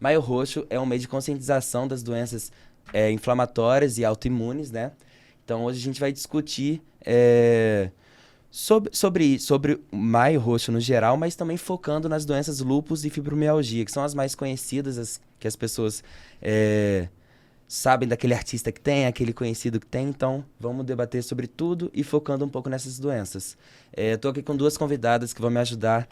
Maio Roxo é um mês de conscientização das doenças inflamatórias e autoimunes, né? Então, hoje a gente vai discutir sobre o Maio Roxo no geral, mas também focando nas doenças lúpus e fibromialgia, que são as mais conhecidas, que as pessoas sabem daquele artista que tem, aquele conhecido que tem. Então, vamos debater sobre tudo e focando um pouco nessas doenças. Estou aqui com duas convidadas que vão me ajudar,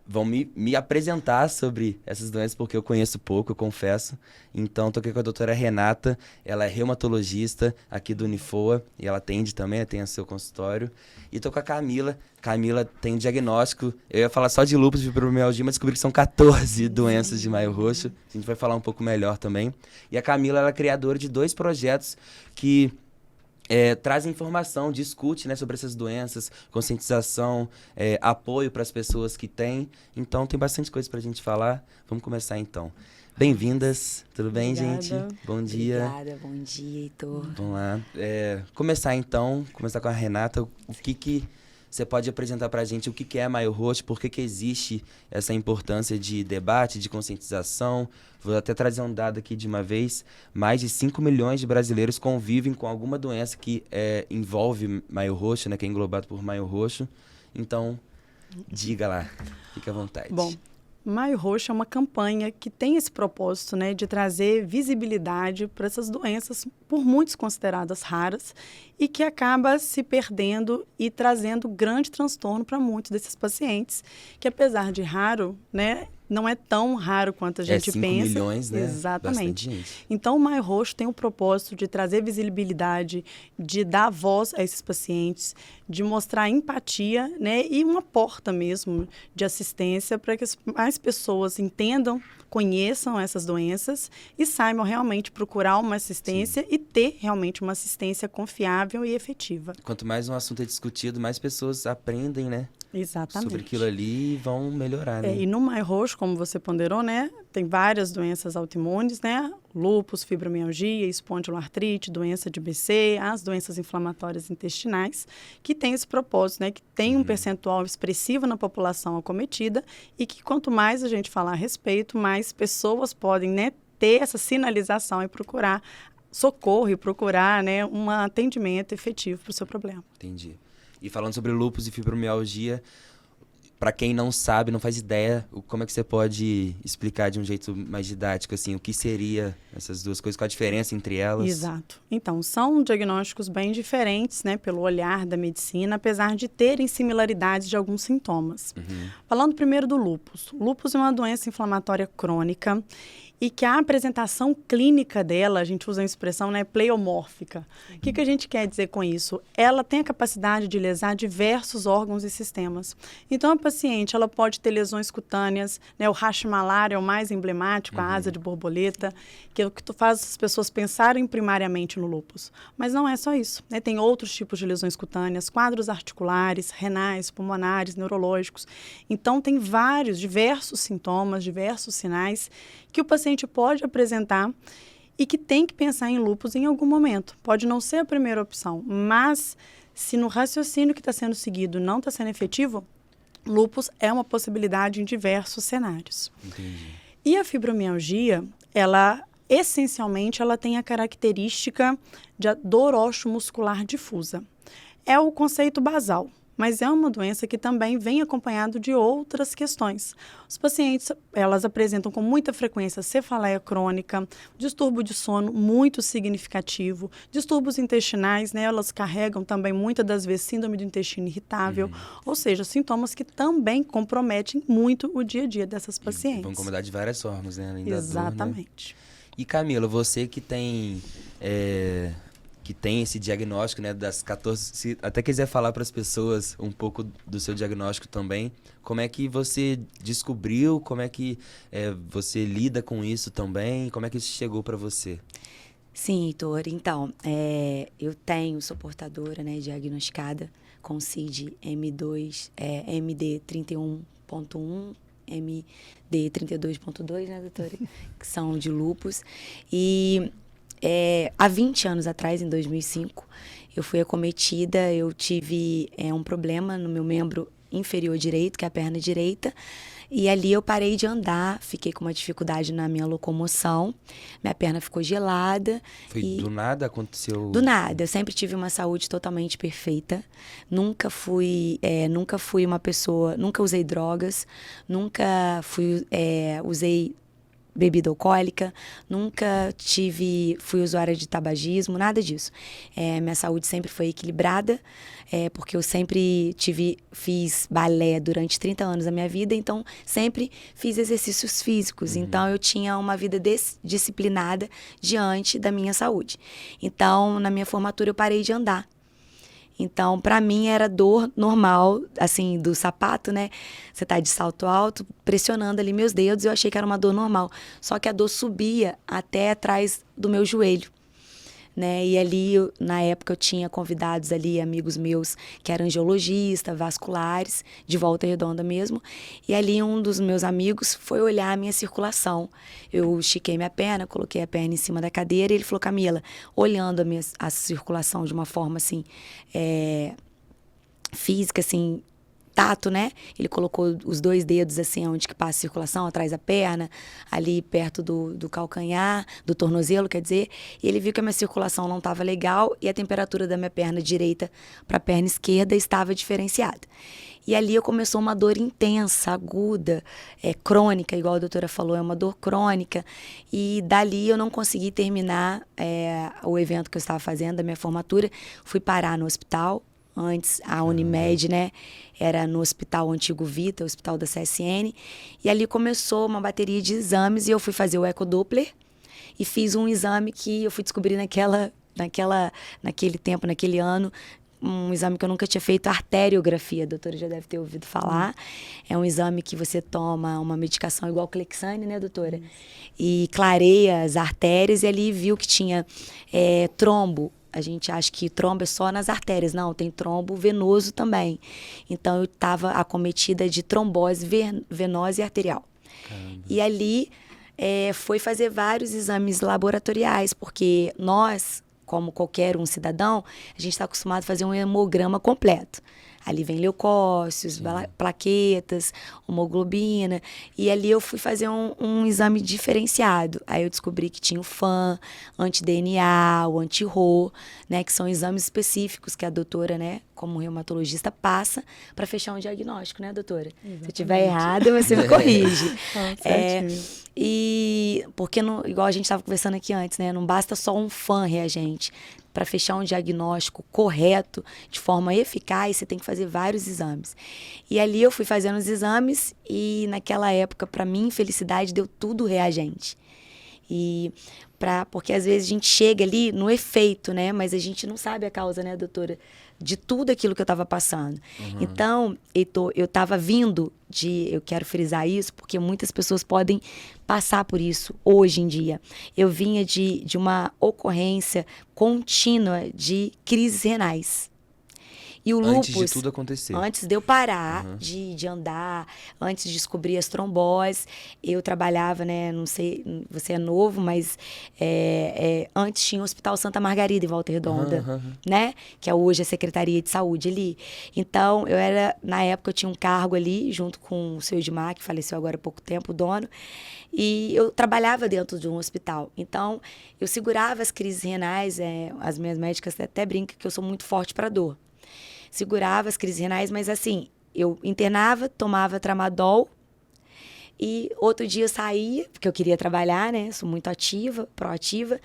vão me apresentar sobre essas doenças, porque eu conheço pouco, eu confesso. Então, estou aqui com a doutora Renata, ela é reumatologista aqui do Unifoa, e ela atende também, tem o seu consultório. E estou com a Camila. Camila tem um diagnóstico, eu ia falar só de lúpus e fibromialgia, mas descobri que são 14 doenças de Maio Roxo. A gente vai falar um pouco melhor também. E a Camila, ela é criadora de 2 projetos que traz informação, discute, né, sobre essas doenças, conscientização, apoio para as pessoas que têm. Então, tem bastante coisa para a gente falar. Vamos começar, então. Bem-vindas, tudo bem, Obrigada. gente? Bom dia. Obrigada, bom dia, Heitor. Vamos lá. Começar com a Renata. O que você pode apresentar para a gente? O que é Maio Roxo? Por que existe essa importância de debate, de conscientização? Vou até trazer um dado aqui de uma vez. Mais de 5 milhões de brasileiros convivem com alguma doença que envolve Maio Roxo, né? Que é englobado por Maio Roxo. Então, diga lá. Fique à vontade. Bom, Maio Roxo é uma campanha que tem esse propósito, né, de trazer visibilidade para essas doenças, por muitos consideradas raras, e que acaba se perdendo e trazendo grande transtorno para muitos desses pacientes, que apesar de raro, né, não é tão raro quanto a gente 5 pensa. milhões, né? Exatamente. Bastante gente. Então, o Maio Roxo tem o propósito de trazer visibilidade, de dar voz a esses pacientes, de mostrar empatia, né? E uma porta mesmo de assistência para que mais pessoas entendam, conheçam essas doenças e saibam realmente procurar uma assistência. Sim. E ter realmente uma assistência confiável e efetiva. Quanto mais um assunto é discutido, mais pessoas aprendem, né? Exatamente. Sobre aquilo ali e vão melhorar, né? E no Maio Roxo, como você ponderou, né, tem várias doenças autoimunes, né? Lúpus, fibromialgia, espondiloartrite, doença de BC, as doenças inflamatórias intestinais, que tem esse propósito, né, que tem um percentual expressivo na população acometida e que quanto mais a gente falar a respeito, mais pessoas podem, né, ter essa sinalização e procurar socorro e procurar, né, um atendimento efetivo para o seu problema. Entendi. E falando sobre lúpus e fibromialgia, para quem não sabe, não faz ideia, como é que você pode explicar de um jeito mais didático, assim, o que seria essas duas coisas, qual a diferença entre elas? Exato. Então, são diagnósticos bem diferentes, né, pelo olhar da medicina, apesar de terem similaridades de alguns sintomas. Falando primeiro do lúpus. Lúpus é uma doença inflamatória crônica e que a apresentação clínica dela, a gente usa a expressão, né, pleomórfica. O que a gente quer dizer com isso? Ela tem a capacidade de lesar diversos órgãos e sistemas. Então, a paciente, ela pode ter lesões cutâneas, né, o Hashimoto's é o mais emblemático, a asa de borboleta, que é o que faz as pessoas pensarem primariamente no lúpus. Mas não é só isso, né? Tem outros tipos de lesões cutâneas, quadros articulares, renais, pulmonares, neurológicos. Então, tem diversos sintomas, diversos sinais que o paciente pode apresentar e que tem que pensar em lúpus em algum momento. Pode não ser a primeira opção, mas se no raciocínio que está sendo seguido não está sendo efetivo, lúpus é uma possibilidade em diversos cenários. Entendi. E a fibromialgia, essencialmente, ela tem a característica de dor osteomuscular difusa. É o conceito basal. Mas é uma doença que também vem acompanhado de outras questões. Os pacientes, elas apresentam com muita frequência cefaleia crônica, distúrbio de sono muito significativo, distúrbios intestinais, né? Elas carregam também muitas das vezes síndrome do intestino irritável, ou seja, sintomas que também comprometem muito o dia a dia dessas pacientes. E vão incomodar de várias formas, né? Além da dor, né? Exatamente. E Camila, você que tem esse diagnóstico, né, das 14... Se até quiser falar para as pessoas um pouco do seu diagnóstico também, como é que você descobriu, como é que você lida com isso também, como é que isso chegou para você? Sim, Heitor. Então, sou portadora, né, diagnosticada com CID M2, MD 31.1, MD 32.2, né, doutora? Que são de lúpus. E há 20 anos atrás, em 2005, eu fui acometida, eu tive um problema no meu membro inferior direito, que é a perna direita, E ali eu parei de andar, fiquei com uma dificuldade na minha locomoção, minha perna ficou gelada. Foi do nada aconteceu? Do nada, eu sempre tive uma saúde totalmente perfeita, nunca fui uma pessoa, nunca usei drogas, nunca usei bebida alcoólica, nunca fui usuária de tabagismo, nada disso. Minha saúde sempre foi equilibrada, porque eu sempre fiz balé durante 30 anos da minha vida, então sempre fiz exercícios físicos. Então eu tinha uma vida disciplinada diante da minha saúde. Então, na minha formatura, eu parei de andar. Então, para mim, era dor normal, assim, do sapato, né? Você tá de salto alto, pressionando ali meus dedos, eu achei que era uma dor normal. Só que a dor subia até atrás do meu joelho, né? E ali, na época, eu tinha convidados ali, amigos meus, que eram angiologistas, vasculares, de Volta Redonda mesmo. E ali, um dos meus amigos foi olhar a minha circulação. Eu estiquei minha perna, coloquei a perna em cima da cadeira e ele falou: Camila, olhando a circulação de uma forma, assim, física, assim, tato, né? Ele colocou os 2 dedos, assim, onde que passa a circulação, atrás da perna, ali perto do calcanhar, do tornozelo, quer dizer. E ele viu que a minha circulação não estava legal e a temperatura da minha perna direita para a perna esquerda estava diferenciada. E ali começou uma dor intensa, aguda, crônica, igual a doutora falou, é uma dor crônica. E dali eu não consegui terminar o evento que eu estava fazendo, da minha formatura. Fui parar no hospital. Antes, a Unimed, né, era no Hospital Antigo Vita, o hospital da CSN. E ali começou uma bateria de exames e eu fui fazer o ecodoppler e fiz um exame que eu fui descobrir naquele tempo, naquele ano, um exame que eu nunca tinha feito, arteriografia, a doutora já deve ter ouvido falar. É um exame que você toma uma medicação igual Clexane, né, doutora? E clareia as artérias e ali viu que tinha trombo. A gente acha que trombo é só nas artérias. Não, tem trombo venoso também. Então, eu estava acometida de trombose venosa e arterial. Caramba. E ali foi fazer vários exames laboratoriais, porque nós, como qualquer um cidadão, a gente está acostumado a fazer um hemograma completo. Ali vem leucócitos, plaquetas, hemoglobina. E ali eu fui fazer um exame diferenciado. Aí eu descobri que tinha o FAM, anti-DNA, o anti-RO, né, que são exames específicos que a doutora, né, como reumatologista, passa para fechar um diagnóstico, né, doutora? Exatamente. Se eu estiver errado, você me corrige. E porque, igual a gente estava conversando aqui antes, né, não basta só um FAM reagente. Para fechar um diagnóstico correto, de forma eficaz, você tem que fazer vários exames. E ali eu fui fazendo os exames e naquela época, para minha infelicidade, deu tudo reagente. Porque às vezes a gente chega ali no efeito, né? Mas a gente não sabe a causa, né, doutora? De tudo aquilo que eu estava passando. Então, Heitor, eu estava vindo eu quero frisar isso, porque muitas pessoas podem passar por isso hoje em dia. Eu vinha de uma ocorrência contínua de crises renais. E o lúpus, antes de tudo acontecer. Antes de eu parar de andar, antes de descobrir as tromboses, eu trabalhava, né? Não sei, você é novo, mas antes tinha o Hospital Santa Margarida em Volta Redonda, né? Que é hoje a Secretaria de Saúde ali. Então, na época eu tinha um cargo ali, junto com o seu Edmar, que faleceu agora há pouco tempo, o dono, e eu trabalhava dentro de um hospital. Então, eu segurava as crises renais, as minhas médicas até brincam que eu sou muito forte para dor. Segurava as crises renais, mas assim, eu internava, tomava tramadol e outro dia eu saía, porque eu queria trabalhar, né? Sou muito ativa, proativa.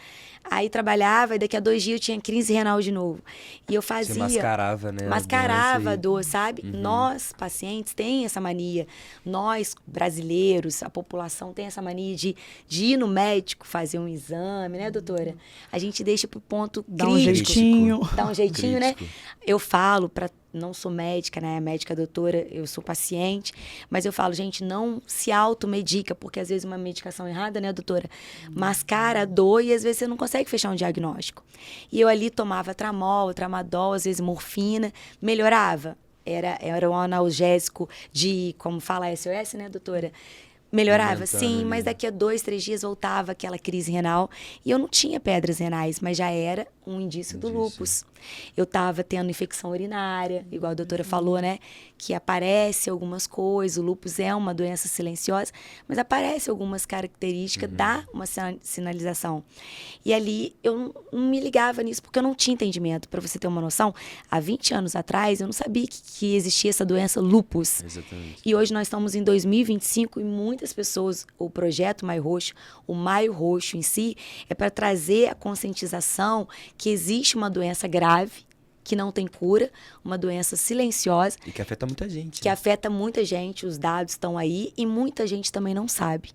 Aí trabalhava e daqui a 2 dias eu tinha crise renal de novo. E eu fazia... Você mascarava, né? Mascarava a dor, sabe? Nós, pacientes, tem essa mania. Nós, brasileiros, a população tem essa mania de ir no médico fazer um exame, né, doutora? A gente deixa pro ponto crítico. Dá um jeitinho. Dá um jeitinho, Crítico. né? Eu falo não sou médica, né? Médica doutora, eu sou paciente. Mas eu falo, gente, não se automedica, porque às vezes uma medicação errada, né, doutora? Mascara a dor e às vezes você não consegue fechar um diagnóstico. E eu ali tomava tramol, tramadol, às vezes morfina, melhorava. Era um analgésico como fala SOS, né, doutora? Melhorava, sim, mas daqui a 2, 3 dias voltava aquela crise renal. E eu não tinha pedras renais, mas já era um indício do lúpus. Eu estava tendo infecção urinária, igual a doutora falou, né? Que aparece algumas coisas, o lúpus é uma doença silenciosa, mas aparece algumas características, dá uma sinalização. E ali eu não me ligava nisso, porque eu não tinha entendimento. Para você ter uma noção, há 20 anos atrás eu não sabia que existia essa doença lúpus. Exatamente. E hoje nós estamos em 2025 e muitas pessoas, o projeto Maio Roxo, o Maio Roxo em si, é para trazer a conscientização que existe uma doença grave, que não tem cura, uma doença silenciosa. E que afeta muita gente. Que né? afeta muita gente, os dados estão aí e muita gente também não sabe,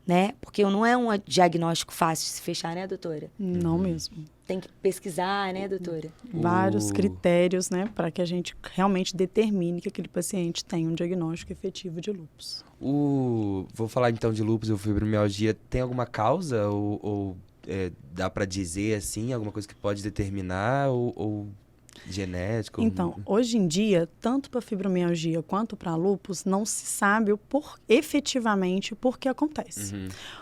né? Porque não é um diagnóstico fácil de se fechar, né, doutora? Não mesmo. Tem que pesquisar, né, doutora? Vários critérios, né, para que a gente realmente determine que aquele paciente tem um diagnóstico efetivo de lúpus. Vou falar então de lúpus ou fibromialgia. Tem alguma causa ou dá para dizer assim, alguma coisa que pode determinar ou genético? Então, hoje em dia, tanto para fibromialgia quanto para lúpus, não se sabe efetivamente por que acontece.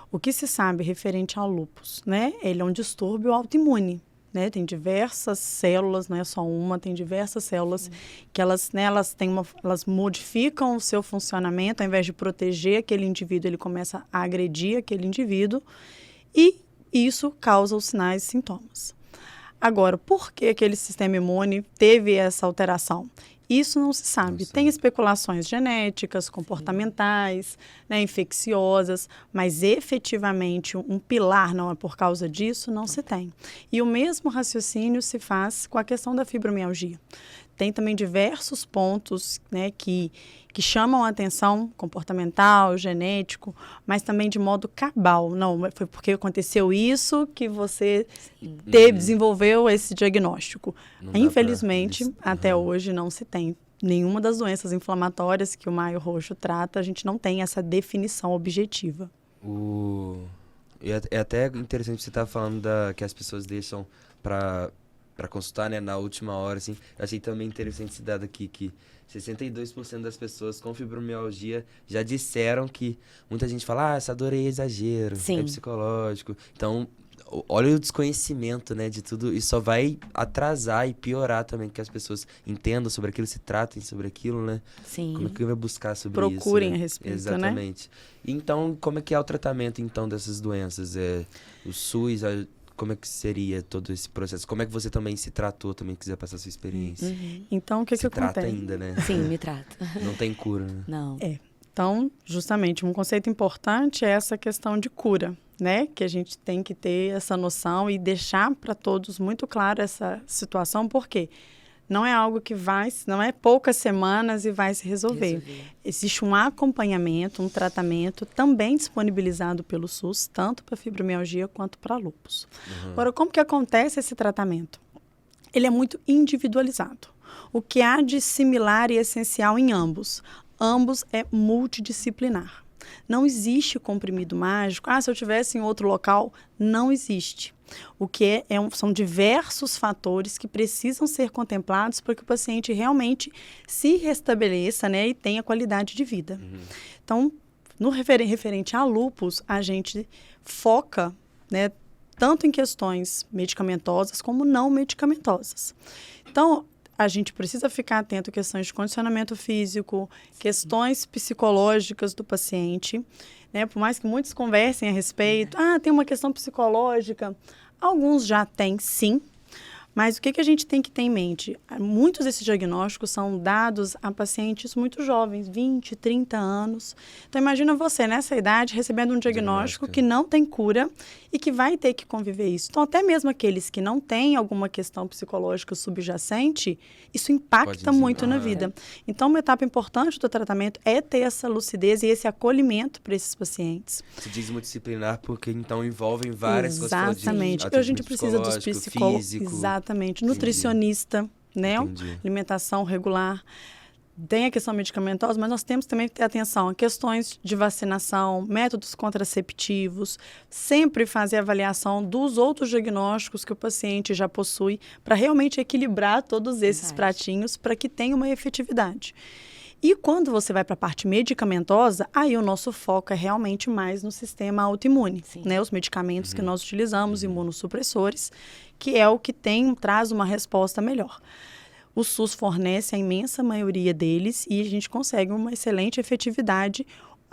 O que se sabe referente ao lúpus, né? Ele é um distúrbio autoimune, né? Tem diversas células, não é só uma, tem diversas células que elas modificam o seu funcionamento, ao invés de proteger aquele indivíduo, ele começa a agredir aquele indivíduo e isso causa os sinais e sintomas. Agora, por que aquele sistema imune teve essa alteração? Isso não se sabe. Tem especulações genéticas, comportamentais, né, infecciosas, mas efetivamente um pilar não é por causa disso, não se tem. E o mesmo raciocínio se faz com a questão da fibromialgia. Tem também diversos pontos, né, que chamam a atenção, comportamental, genético, mas também de modo cabal. Não, foi porque aconteceu isso que você desenvolveu esse diagnóstico. Infelizmente, até hoje não se tem. Nenhuma das doenças inflamatórias que o Maio Roxo trata, a gente não tem essa definição objetiva. É até interessante você estar falando que as pessoas deixam para consultar, né, na última hora, assim. Eu achei também interessante esse dado aqui, que 62% das pessoas com fibromialgia já disseram que muita gente fala, essa dor é exagero, é psicológico. Então, olha o desconhecimento, né, de tudo, e só vai atrasar e piorar também que as pessoas entendam sobre aquilo, se tratem sobre aquilo, né? Sim. Como é que vai buscar sobre isso? Procurem né? a respeito, Exatamente. né? Então, como é que é o tratamento, então, dessas doenças? O SUS... Como é que seria todo esse processo? Como é que você também se tratou, também quiser passar a sua experiência? Então, o que se trata acontece? ainda, né? Sim, me trata. Não tem cura, né? Não. Então, justamente, um conceito importante é essa questão de cura, né? Que a gente tem que ter essa noção e deixar para todos muito claro essa situação, porque não é algo que não é poucas semanas e vai se resolver. Existe um acompanhamento, um tratamento também disponibilizado pelo SUS, tanto para fibromialgia quanto para lúpus. Agora, como que acontece esse tratamento? Ele é muito individualizado. O que há de similar e essencial em ambos? Ambos é multidisciplinar. Não existe comprimido mágico. Se eu tivesse em outro local, não existe. O que são diversos fatores que precisam ser contemplados para que o paciente realmente se restabeleça, né, e tenha qualidade de vida. Então, no referente a lúpus, a gente foca, né, tanto em questões medicamentosas como não medicamentosas. Então, a gente precisa ficar atento a questões de condicionamento físico, questões psicológicas do paciente, né? Por mais que muitos conversem a respeito, tem uma questão psicológica, alguns já têm, sim, mas o que a gente tem que ter em mente? Muitos desses diagnósticos são dados a pacientes muito jovens, 20, 30 anos. Então, imagina você, nessa idade, recebendo um diagnóstico que não tem cura e que vai ter que conviver isso. Então, até mesmo aqueles que não têm alguma questão psicológica subjacente, isso impacta muito na vida. Então, uma etapa importante do tratamento é ter essa lucidez e esse acolhimento para esses pacientes. Se diz multidisciplinar porque, então, envolvem várias coisas. Exatamente. Hoje a gente precisa dos psicólogos. Exatamente. Nutricionista, né? Alimentação regular. Tem a questão medicamentosa, mas nós temos também que ter atenção a questões de vacinação, métodos contraceptivos, sempre fazer avaliação dos outros diagnósticos que o paciente já possui, para realmente equilibrar todos esses pratinhos para que tenha uma efetividade. E quando você vai para a parte medicamentosa, aí o nosso foco é realmente mais no sistema autoimune, né? Os medicamentos que nós utilizamos, imunossupressores, que é o que traz uma resposta melhor. O SUS fornece a imensa maioria deles e a gente consegue uma excelente efetividade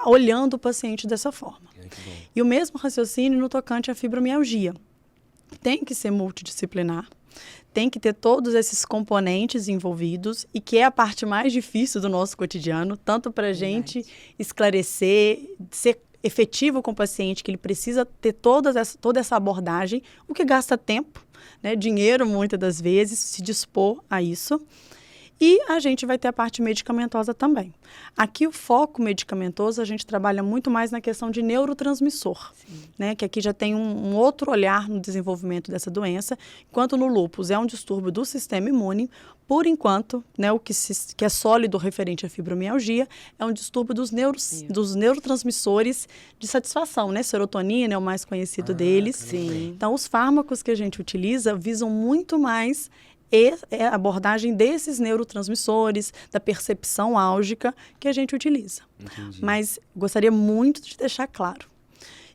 olhando o paciente dessa forma. E o mesmo raciocínio no tocante à fibromialgia. Tem que ser multidisciplinar, tem que ter todos esses componentes envolvidos e que é a parte mais difícil do nosso cotidiano, tanto para a gente esclarecer, ser efetivo com o paciente, que ele precisa ter toda essa abordagem, o que gasta tempo, né, dinheiro muitas das vezes, se dispor a isso. E a gente vai ter a parte medicamentosa também. Aqui o foco medicamentoso, a gente trabalha muito mais na questão de neurotransmissor, né? Que aqui já tem um outro olhar no desenvolvimento dessa doença, enquanto no lúpus é um distúrbio do sistema imune, por enquanto, né, o que é sólido referente à fibromialgia é um distúrbio dos neurotransmissores de satisfação, né? Serotonina é o mais conhecido deles. Então, os fármacos que a gente utiliza visam muito mais a abordagem desses neurotransmissores, da percepção álgica que a gente utiliza. Entendi. Mas gostaria muito de deixar claro.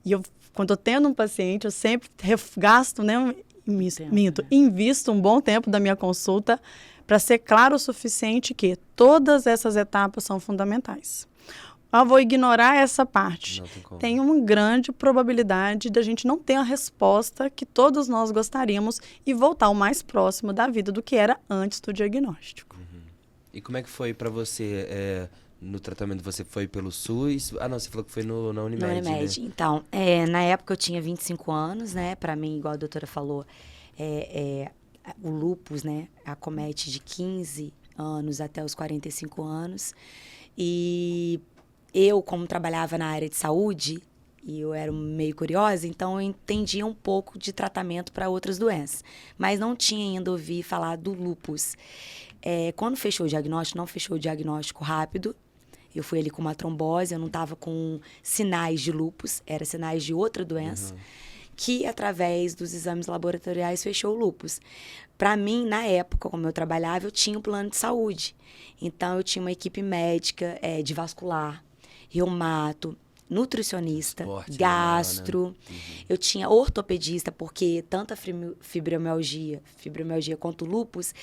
E quando eu tendo um paciente, eu sempre gasto, né, invisto um bom tempo da minha consulta para ser claro o suficiente que todas essas etapas são fundamentais. Eu vou ignorar essa parte. Tem uma grande probabilidade da gente não ter a resposta que todos nós gostaríamos e voltar o mais próximo da vida do que era antes do diagnóstico. E como é que foi para você no tratamento? Você foi pelo SUS? Ah, não, você falou que foi na Unimed. Na Unimed. Né? Então, na época eu tinha 25 anos, né? Para mim, igual a doutora falou, o lúpus, né, acomete de 15 anos até os 45 anos. E eu, como trabalhava na área de saúde, e eu era meio curiosa, então eu entendia um pouco de tratamento para outras doenças. Mas não tinha ainda ouvido falar do lúpus. Quando fechou o diagnóstico, não fechou o diagnóstico rápido. Eu fui ali com uma trombose, eu não estava com sinais de lúpus, era sinais de outra doença, que através dos exames laboratoriais fechou o lúpus. Para mim, na época, como eu trabalhava, eu tinha um plano de saúde. Então, eu tinha uma equipe médica de vascular, reumato, nutricionista, gastro. Eu tinha ortopedista, porque tanto a fibromialgia quanto o lúpus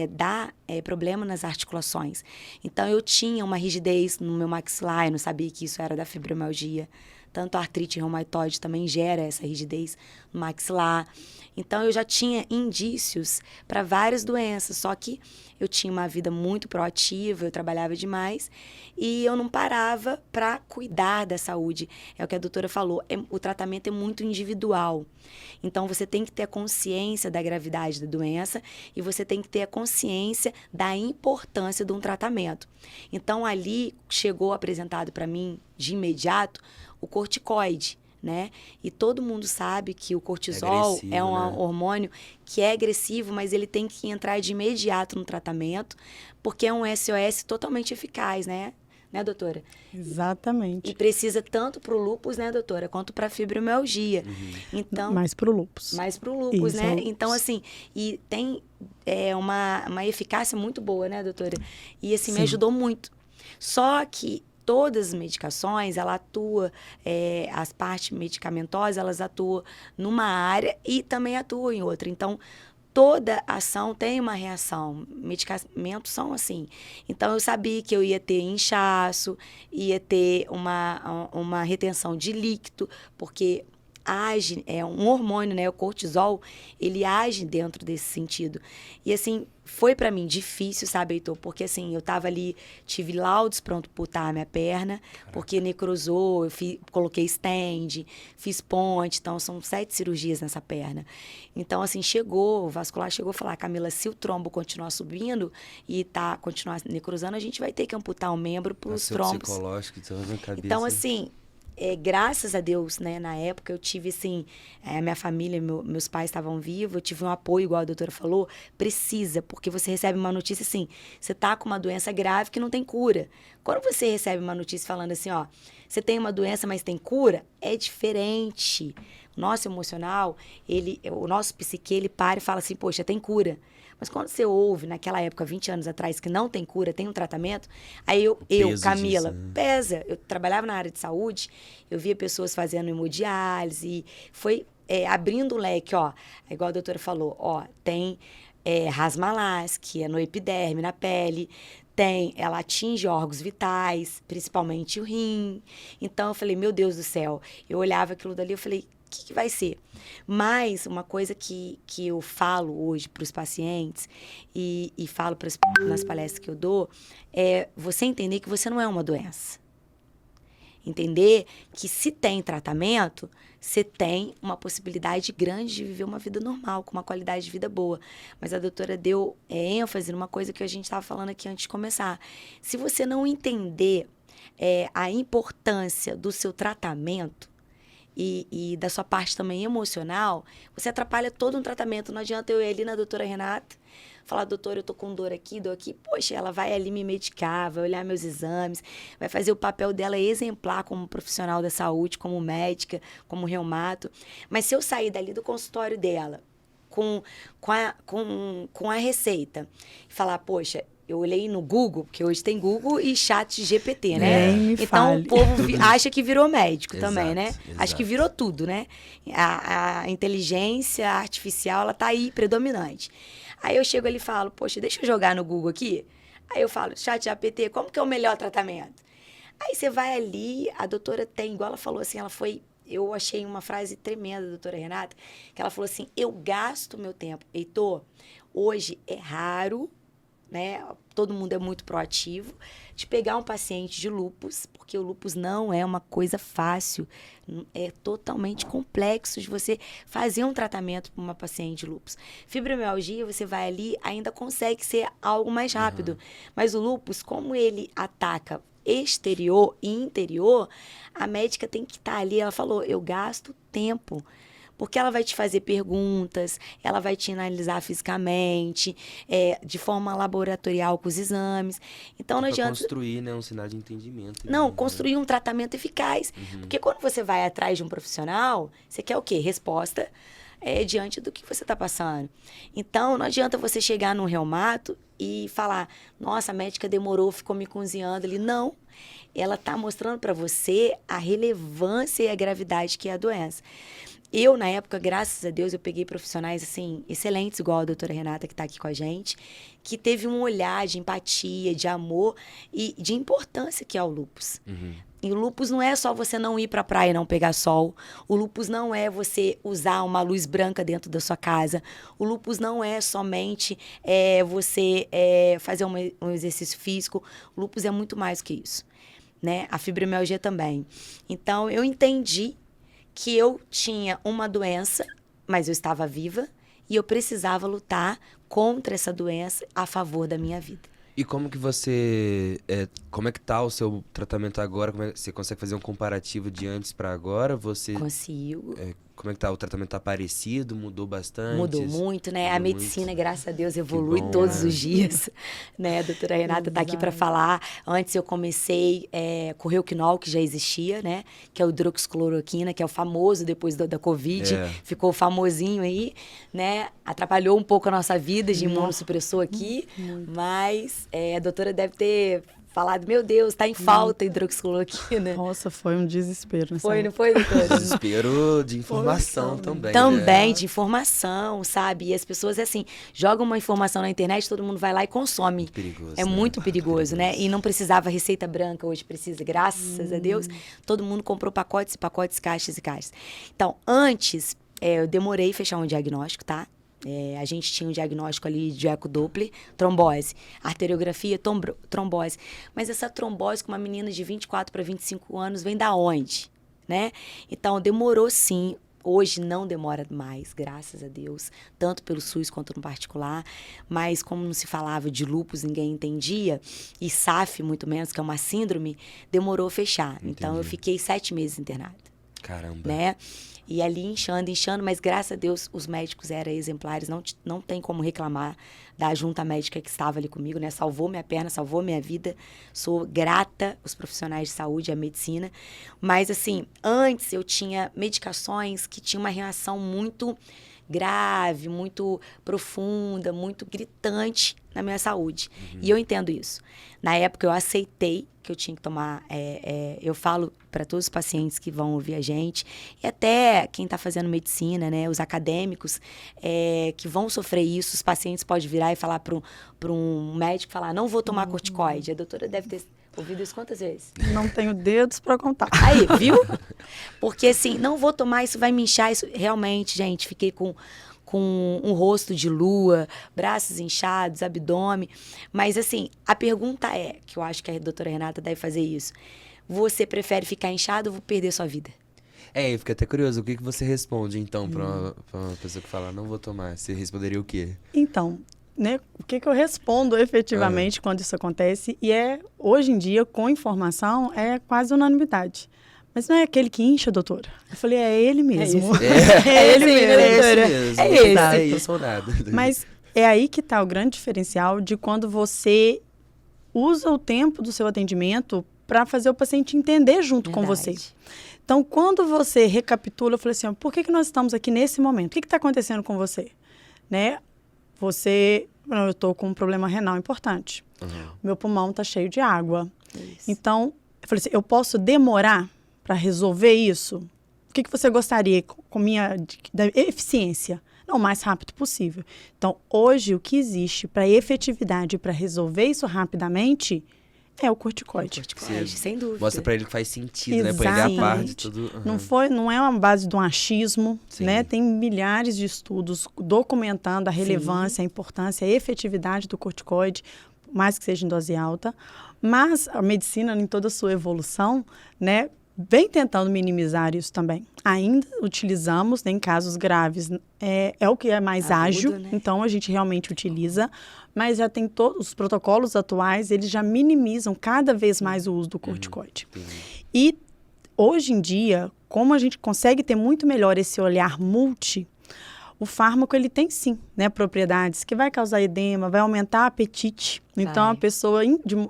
dá problema nas articulações. Então, eu tinha uma rigidez no meu maxilar, eu não sabia que isso era da fibromialgia. Tanto a artrite reumatoide também gera essa rigidez no maxilar. Então, eu já tinha indícios para várias doenças, só que eu tinha uma vida muito proativa, eu trabalhava demais e eu não parava para cuidar da saúde. É o que a doutora falou, o tratamento é muito individual. Então, você tem que ter a consciência da gravidade da doença e você tem que ter a consciência da importância de um tratamento. Então, ali chegou apresentado para mim, de imediato, o corticoide. Né? E todo mundo sabe que o cortisol é um hormônio que é agressivo, mas ele tem que entrar de imediato no tratamento, porque é um SOS totalmente eficaz, né, doutora? Exatamente. E precisa tanto para o lúpus, né, doutora, quanto para a fibromialgia. Então, mais para o lúpus. Mais para o lúpus, isso, né? Então, assim, e tem uma eficácia muito boa, né, doutora? E, assim, me ajudou muito. Só que todas as medicações, ela atua, as partes medicamentosas, elas atuam numa área e também atuam em outra. Então, toda ação tem uma reação. Medicamentos são assim. Então, eu sabia que eu ia ter inchaço, ia ter uma retenção de líquido, porque age, é um hormônio, né? O cortisol, ele age dentro desse sentido. E, assim, foi para mim difícil, sabe, Heitor? Porque, assim, eu tava ali, tive laudos pronto para botar a minha perna, porque necrosou, eu coloquei stand, fiz ponte, então são 7 cirurgias nessa perna. Então, assim, o vascular chegou a falar, Camila, se o trombo continuar subindo e continuar necrosando, a gente vai ter que amputar um membro para os trombos. Psicológico, na cabeça. Então, assim, graças a Deus, né, na época eu tive, assim, a minha família, meus pais estavam vivos, eu tive um apoio, igual a doutora falou, precisa, porque você recebe uma notícia assim, você tá com uma doença grave que não tem cura. Quando você recebe uma notícia falando assim, ó, você tem uma doença, mas tem cura, é diferente. O nosso emocional, o nosso psique, ele para e fala assim, poxa, tem cura. Mas quando você ouve, naquela época, 20 anos atrás, que não tem cura, tem um tratamento, aí eu Camila, disso, né? pesa. Eu trabalhava na área de saúde, eu via pessoas fazendo hemodiálise, foi abrindo o leque, ó. Igual a doutora falou, ó, tem Rasmalas, que é no epiderme, na pele, ela atinge órgãos vitais, principalmente o rim. Então, eu falei, meu Deus do céu. Eu olhava aquilo dali, eu falei, o que vai ser? Mas uma coisa que eu falo hoje para os pacientes e falo nas palestras que eu dou é você entender que você não é uma doença. Entender que se tem tratamento, você tem uma possibilidade grande de viver uma vida normal, com uma qualidade de vida boa. Mas a doutora deu ênfase numa coisa que a gente estava falando aqui antes de começar. Se você não entender a importância do seu tratamento, e da sua parte também emocional, você atrapalha todo um tratamento. Não adianta eu ir ali na doutora Renata, falar, doutora, eu tô com dor aqui. Poxa, ela vai ali me medicar, vai olhar meus exames, vai fazer o papel dela exemplar como profissional da saúde, como médica, como reumato. Mas se eu sair dali do consultório dela com a receita e falar, poxa, eu olhei no Google, porque hoje tem Google e chat GPT, né? Então, o povo acha que virou médico também, né? Exato. Acho que virou tudo, né? A inteligência artificial, ela tá aí predominante. Aí eu chego ali e falo, poxa, deixa eu jogar no Google aqui. Aí eu falo, chat GPT, como que é o melhor tratamento? Aí você vai ali, a doutora tem, igual ela falou assim, eu achei uma frase tremenda da doutora Renata, que ela falou assim, eu gasto meu tempo. Heitor, hoje é raro, né? Todo mundo é muito proativo, de pegar um paciente de lúpus, porque o lúpus não é uma coisa fácil, é totalmente complexo de você fazer um tratamento para uma paciente de lúpus. Fibromialgia, você vai ali, ainda consegue ser algo mais rápido, mas o lúpus, como ele ataca exterior e interior, a médica tem que estar ali, ela falou, eu gasto tempo. Porque ela vai te fazer perguntas, ela vai te analisar fisicamente, de forma laboratorial com os exames. Então, não adianta... construir, né, um sinal de entendimento. Não, construir um tratamento eficaz. Porque quando você vai atrás de um profissional, você quer o quê? Resposta diante do que você está passando. Então, não adianta você chegar num reumato e falar, nossa, a médica demorou, ficou me cozinhando ali. Não, ela está mostrando para você a relevância e a gravidade que é a doença. Eu, na época, graças a Deus, eu peguei profissionais, assim, excelentes, igual a doutora Renata, que está aqui com a gente, que teve um olhar de empatia, de amor e de importância que é o lúpus. E o lúpus não é só você não ir para a praia e não pegar sol. O lúpus não é você usar uma luz branca dentro da sua casa. O lúpus não é somente você fazer um exercício físico. O lúpus é muito mais que isso, né? A fibromialgia também. Então, eu entendi que eu tinha uma doença, mas eu estava viva e eu precisava lutar contra essa doença a favor da minha vida. E como que você... como é que tá o seu tratamento agora? Você consegue fazer um comparativo de antes para agora? Consigo. Como é que tá? O tratamento tá parecido? Mudou bastante? Mudou muito, né? A medicina, graças a Deus, evolui bom, todos os dias. Né? A doutora Renata está aqui para falar. Antes eu comecei com o Reuquinol, que já existia, né? Que é o hidroxicloroquina, que é o famoso depois da Covid. Ficou famosinho aí, né? Atrapalhou um pouco a nossa vida de imunossupressor aqui. Mas a doutora deve ter falado, meu Deus, tá em falta hidroxicloroquina. Nossa, foi um desespero. Foi, não foi, doutora? Desespero de informação também. Também, né? de informação, sabe? E as pessoas, assim, jogam uma informação na internet, todo mundo vai lá e consome. Muito perigoso, é né? muito perigoso, né? E não precisava receita branca, hoje precisa, graças a Deus. Todo mundo comprou pacotes e pacotes, caixas e caixas. Então, antes, eu demorei a fechar um diagnóstico, tá? A gente tinha um diagnóstico ali de ecodoppler, trombose, arteriografia, trombose. Mas essa trombose com uma menina de 24 para 25 anos vem da onde, né? Então, demorou sim. Hoje não demora mais, graças a Deus, tanto pelo SUS quanto no particular. Mas como não se falava de lúpus, ninguém entendia, e SAF muito menos, que é uma síndrome, demorou a fechar. Entendi. Então, eu fiquei 7 meses internada. Caramba. Né? E ali inchando, mas graças a Deus os médicos eram exemplares, não tem como reclamar da junta médica que estava ali comigo, né? Salvou minha perna, salvou minha vida. Sou grata aos profissionais de saúde, à medicina. Mas, assim, antes eu tinha medicações que tinham uma reação muito grave, muito profunda, muito gritante na minha saúde. E eu entendo isso. Na época eu aceitei que eu tinha que tomar, eu falo para todos os pacientes que vão ouvir a gente, e até quem está fazendo medicina, né, os acadêmicos que vão sofrer isso, os pacientes podem virar e falar para um médico, falar, não vou tomar corticoide. A doutora deve ter ouvido isso quantas vezes? Não tenho dedos para contar. Aí, viu? Porque assim, não vou tomar, isso vai me inchar. Isso, realmente, gente, fiquei com um rosto de lua, braços inchados, abdômen. Mas assim, a pergunta é, que eu acho que a doutora Renata deve fazer isso. Você prefere ficar inchado ou perder sua vida? Eu fico até curioso. O que você responde, então, pra uma pessoa que fala, não vou tomar? Você responderia o quê? Então, né, o que eu respondo efetivamente quando isso acontece? E hoje em dia, com informação, é quase unanimidade. Mas não é aquele que incha, doutora? Eu falei, é ele mesmo. É ele mesmo. É isso ou nada. Mas é aí que está o grande diferencial de quando você usa o tempo do seu atendimento para fazer o paciente entender junto com você. Então, quando você recapitula, eu falei assim, por que nós estamos aqui nesse momento? O que está acontecendo com você? Né? Eu estou com um problema renal importante. Meu pulmão está cheio de água. Isso. Então, eu falei assim, eu posso demorar para resolver isso? O que você gostaria com da eficiência? Não, o mais rápido possível. Então, hoje, o que existe para efetividade, para resolver isso rapidamente, é o corticoide. Sem dúvida. Mostra para ele que faz sentido, exatamente, né? Pra ele a par de tudo. Não é uma base de um achismo, né? Tem milhares de estudos documentando a relevância, a importância, a efetividade do corticoide, mais que seja em dose alta. Mas a medicina, em toda a sua evolução, né, vem tentando minimizar isso também. Ainda utilizamos, né, em casos graves, é o que é mais ágil, né? Então a gente realmente utiliza, mas já tem todos os protocolos atuais, eles já minimizam cada vez mais o uso do corticoide. E hoje em dia, como a gente consegue ter muito melhor esse olhar multi, o fármaco, ele tem sim, né, propriedades que vai causar edema, vai aumentar o apetite. Então, a pessoa,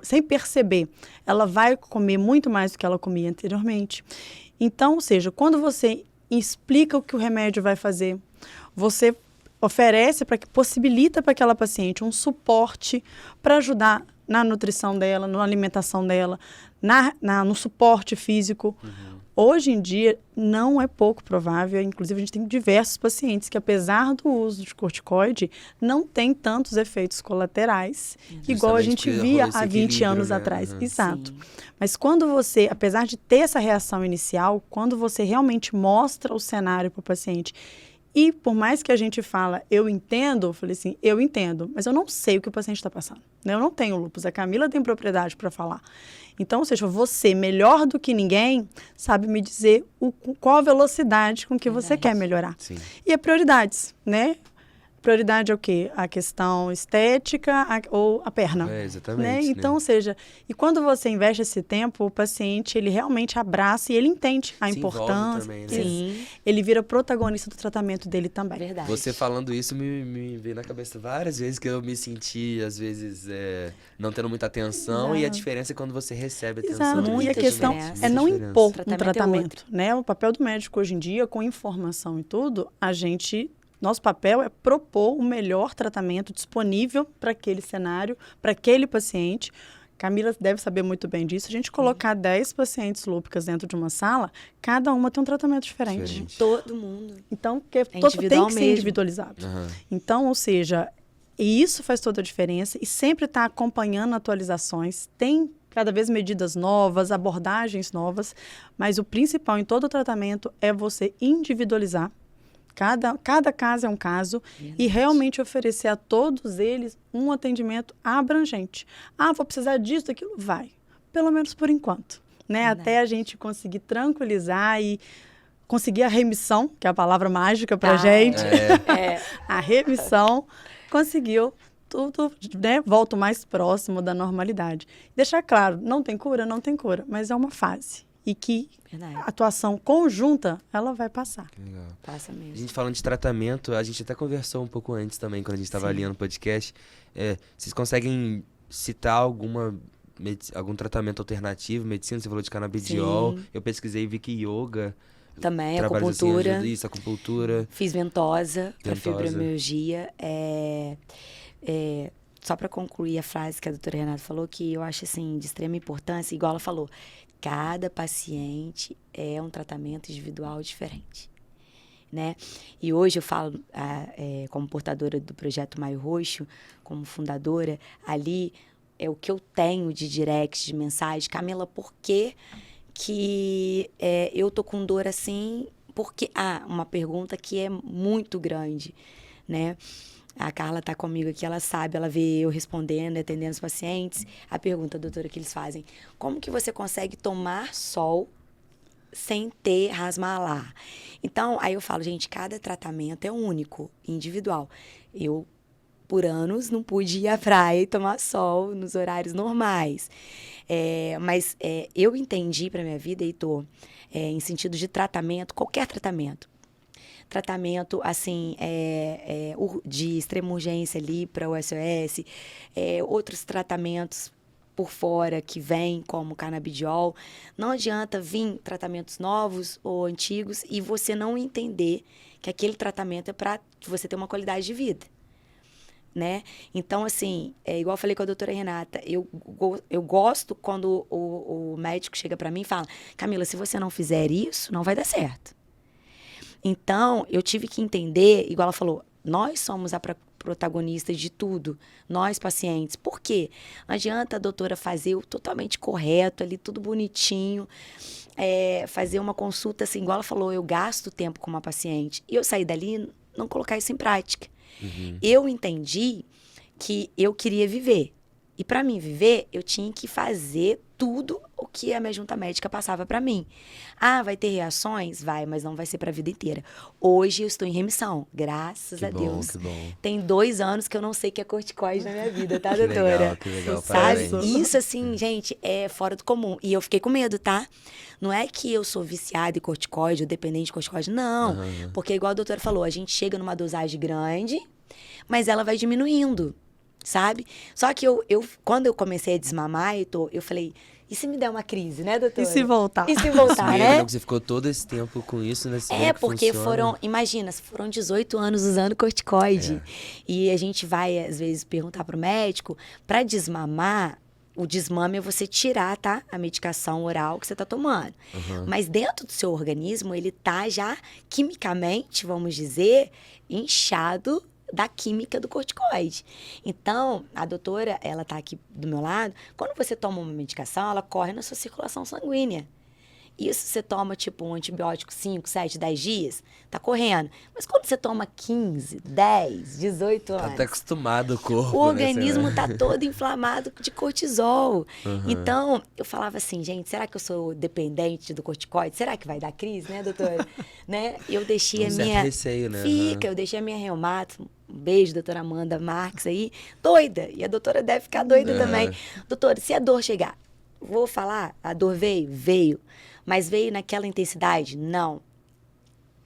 sem perceber, ela vai comer muito mais do que ela comia anteriormente. Então, ou seja, quando você explica o que o remédio vai fazer, você oferece, possibilita para aquela paciente um suporte para ajudar na nutrição dela, na alimentação dela, no suporte físico. Hoje em dia, não é pouco provável, inclusive a gente tem diversos pacientes que, apesar do uso de corticoide, não tem tantos efeitos colaterais, igual a gente via há 20 anos atrás. Exato. Sim. Mas quando você, apesar de ter essa reação inicial, quando você realmente mostra o cenário para o paciente, e por mais que a gente fala, eu entendo, eu falei assim, eu entendo, mas eu não sei o que o paciente está passando. Né? Eu não tenho lúpus, a Camila tem propriedade para falar. Então, ou seja, você, melhor do que ninguém, sabe me dizer qual a velocidade com que você quer melhorar. Sim. E a prioridades, né? Prioridade é o quê? A questão estética ou a perna. Exatamente. Né? Então, ou seja, e quando você investe esse tempo, o paciente, ele realmente abraça e ele entende a importância. Também, né? Sim. Ele vira protagonista do tratamento dele também. Verdade. Você falando isso me veio na cabeça várias vezes que eu me senti, às vezes, não tendo muita atenção. E a diferença é quando você recebe atenção. Exato. E a questão é não impor um tratamento. Né? O papel do médico hoje em dia, com informação e tudo, nosso papel é propor o melhor tratamento disponível para aquele cenário, para aquele paciente. Camila deve saber muito bem disso. A gente colocar 10 pacientes lúpicas dentro de uma sala, cada uma tem um tratamento diferente. Todo mundo. Então, tem que ser individualizado. Então, ou seja, isso faz toda a diferença e sempre está acompanhando atualizações. Tem cada vez medidas novas, abordagens novas, mas o principal em todo o tratamento é você individualizar. Cada caso é um caso. Verdade. E realmente oferecer a todos eles um atendimento abrangente. Vou precisar disso, daquilo? Vai. Pelo menos por enquanto. Né? Até a gente conseguir tranquilizar e conseguir a remissão, que é a palavra mágica pra gente. A remissão conseguiu tudo, né? Volta mais próximo da normalidade. Deixar claro, não tem cura, mas é uma fase. e que Verdade. a atuação conjunta, ela vai passar. Legal. Passa mesmo. A gente falando de tratamento, a gente até conversou um pouco antes também, quando a gente estava Sim. alinhando o podcast. Vocês conseguem citar algum tratamento alternativo, medicina? Você falou de canabidiol. Sim. Eu pesquisei e vi que yoga, Também, trabalhos assim, acupuntura. ajuda isso, acupuntura. Fiz ventosa para Ventosa. fibromialgia. Só para concluir a frase que a doutora Renata falou, que eu acho assim, de extrema importância, igual ela falou, cada paciente é um tratamento individual diferente. Né? E hoje eu falo, como portadora do Projeto Maio Roxo, como fundadora, ali é o que eu tenho de direct, de mensagem. Camila, por que eu tô com dor assim? Porque, uma pergunta que é muito grande, né? A Carla tá comigo aqui, ela sabe, ela vê eu respondendo, atendendo os pacientes. A pergunta, doutora, que eles fazem, como que você consegue tomar sol sem ter rasmalar? Então, aí eu falo, gente, cada tratamento é único, individual. Eu, por anos, não pude ir à praia e tomar sol nos horários normais. Mas eu entendi para minha vida, Heitor, em sentido de tratamento, qualquer tratamento, assim, de extrema urgência ali para o SOS, outros tratamentos por fora que vêm, como canabidiol. Não adianta vir tratamentos novos ou antigos e você não entender que aquele tratamento é para você ter uma qualidade de vida. Né? Então, assim, igual eu falei com a doutora Renata, eu gosto quando o médico chega para mim e fala, Camila, se você não fizer isso, não vai dar certo. Então, eu tive que entender, igual ela falou, nós somos a protagonista de tudo, nós pacientes. Por quê? Não adianta a doutora fazer o totalmente correto ali, tudo bonitinho, fazer uma consulta assim, igual ela falou, eu gasto tempo com uma paciente e eu sair dali e não colocar isso em prática. Uhum. Eu entendi que eu queria viver. E para mim viver, eu tinha que fazer tudo o que a minha junta médica passava para mim. Vai ter reações? Vai, mas não vai ser para a vida inteira. Hoje eu estou em remissão, graças a Deus. Que bom. Tem 2 anos que eu não sei o que é corticoide na minha vida, tá, doutora? Que legal, sabe? Isso, assim, gente, é fora do comum. E eu fiquei com medo, tá? Não é que eu sou viciada em corticoide ou dependente de corticoide, não. Uhum. Porque, igual a doutora falou, a gente chega numa dosagem grande, mas ela vai diminuindo. Sabe? Só que quando eu comecei a desmamar, eu falei, e se me der uma crise, né, doutora? E se voltar? E se voltar, né? Você ficou todo esse tempo com isso, né? Porque foram 18 anos usando corticoide. E a gente vai, às vezes, perguntar pro médico, para desmamar, o desmame é você tirar, tá? A medicação oral que você tá tomando. Uhum. Mas dentro do seu organismo, ele tá já, quimicamente, vamos dizer, inchado da química do corticoide. Então, a doutora, ela tá aqui do meu lado, quando você toma uma medicação, ela corre na sua circulação sanguínea. Isso você toma, tipo, um antibiótico 5, 7, 10 dias, tá correndo. Mas quando você toma 15, 10, 18 anos... Tá até acostumado o corpo, o organismo tá todo inflamado de cortisol. Uhum. Então, eu falava assim, gente, será que eu sou dependente do corticoide? Será que vai dar crise, né, doutora? Né? Eu deixei a minha... receio, né? Eu deixei a minha reumato. Um beijo, doutora Amanda Marques aí, doida. E a doutora deve ficar doida também. Doutora, se a dor chegar, vou falar, a dor veio? Veio. Mas veio naquela intensidade? Não.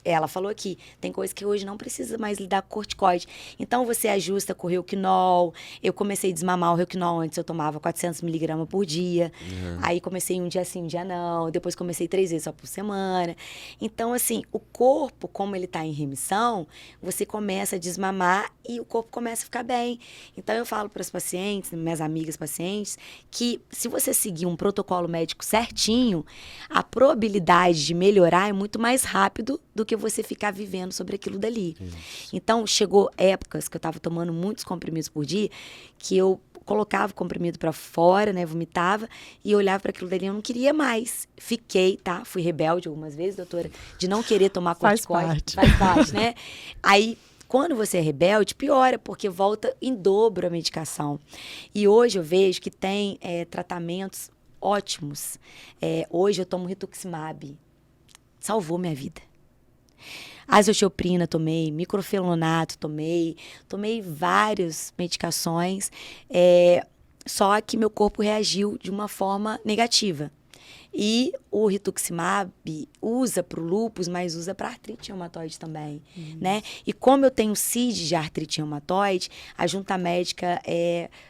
Ela falou aqui, tem coisa que hoje não precisa mais lidar com corticoide. Então, você ajusta com o Rouquinol. Eu comecei a desmamar o Rouquinol. Antes eu tomava 400 miligramas por dia. Uhum. Aí comecei um dia sim, um dia não. Depois comecei 3 vezes só por semana. Então, assim, o corpo, como ele está em remissão, você começa a desmamar e o corpo começa a ficar bem. Então, eu falo para as pacientes, minhas amigas pacientes, que se você seguir um protocolo médico certinho, a probabilidade de melhorar é muito mais rápido do que você ficar vivendo sobre aquilo dali. Isso. Então, chegou épocas que eu estava tomando muitos comprimidos por dia, que eu colocava o comprimido para fora, né, vomitava, e olhava para aquilo dali, eu não queria mais. Fiquei, tá? Fui rebelde algumas vezes, doutora, de não querer tomar corticoide. Faz parte, né? Aí, quando você é rebelde, piora, porque volta em dobro a medicação. E hoje eu vejo que tem tratamentos ótimos. Hoje eu tomo rituximab. Salvou minha vida. Azoxioprina tomei, microfenonato tomei várias medicações, só que meu corpo reagiu de uma forma negativa. E o rituximab usa para o lúpus, mas usa para artrite reumatoide também, né? E como eu tenho CID de artrite reumatoide, a junta médica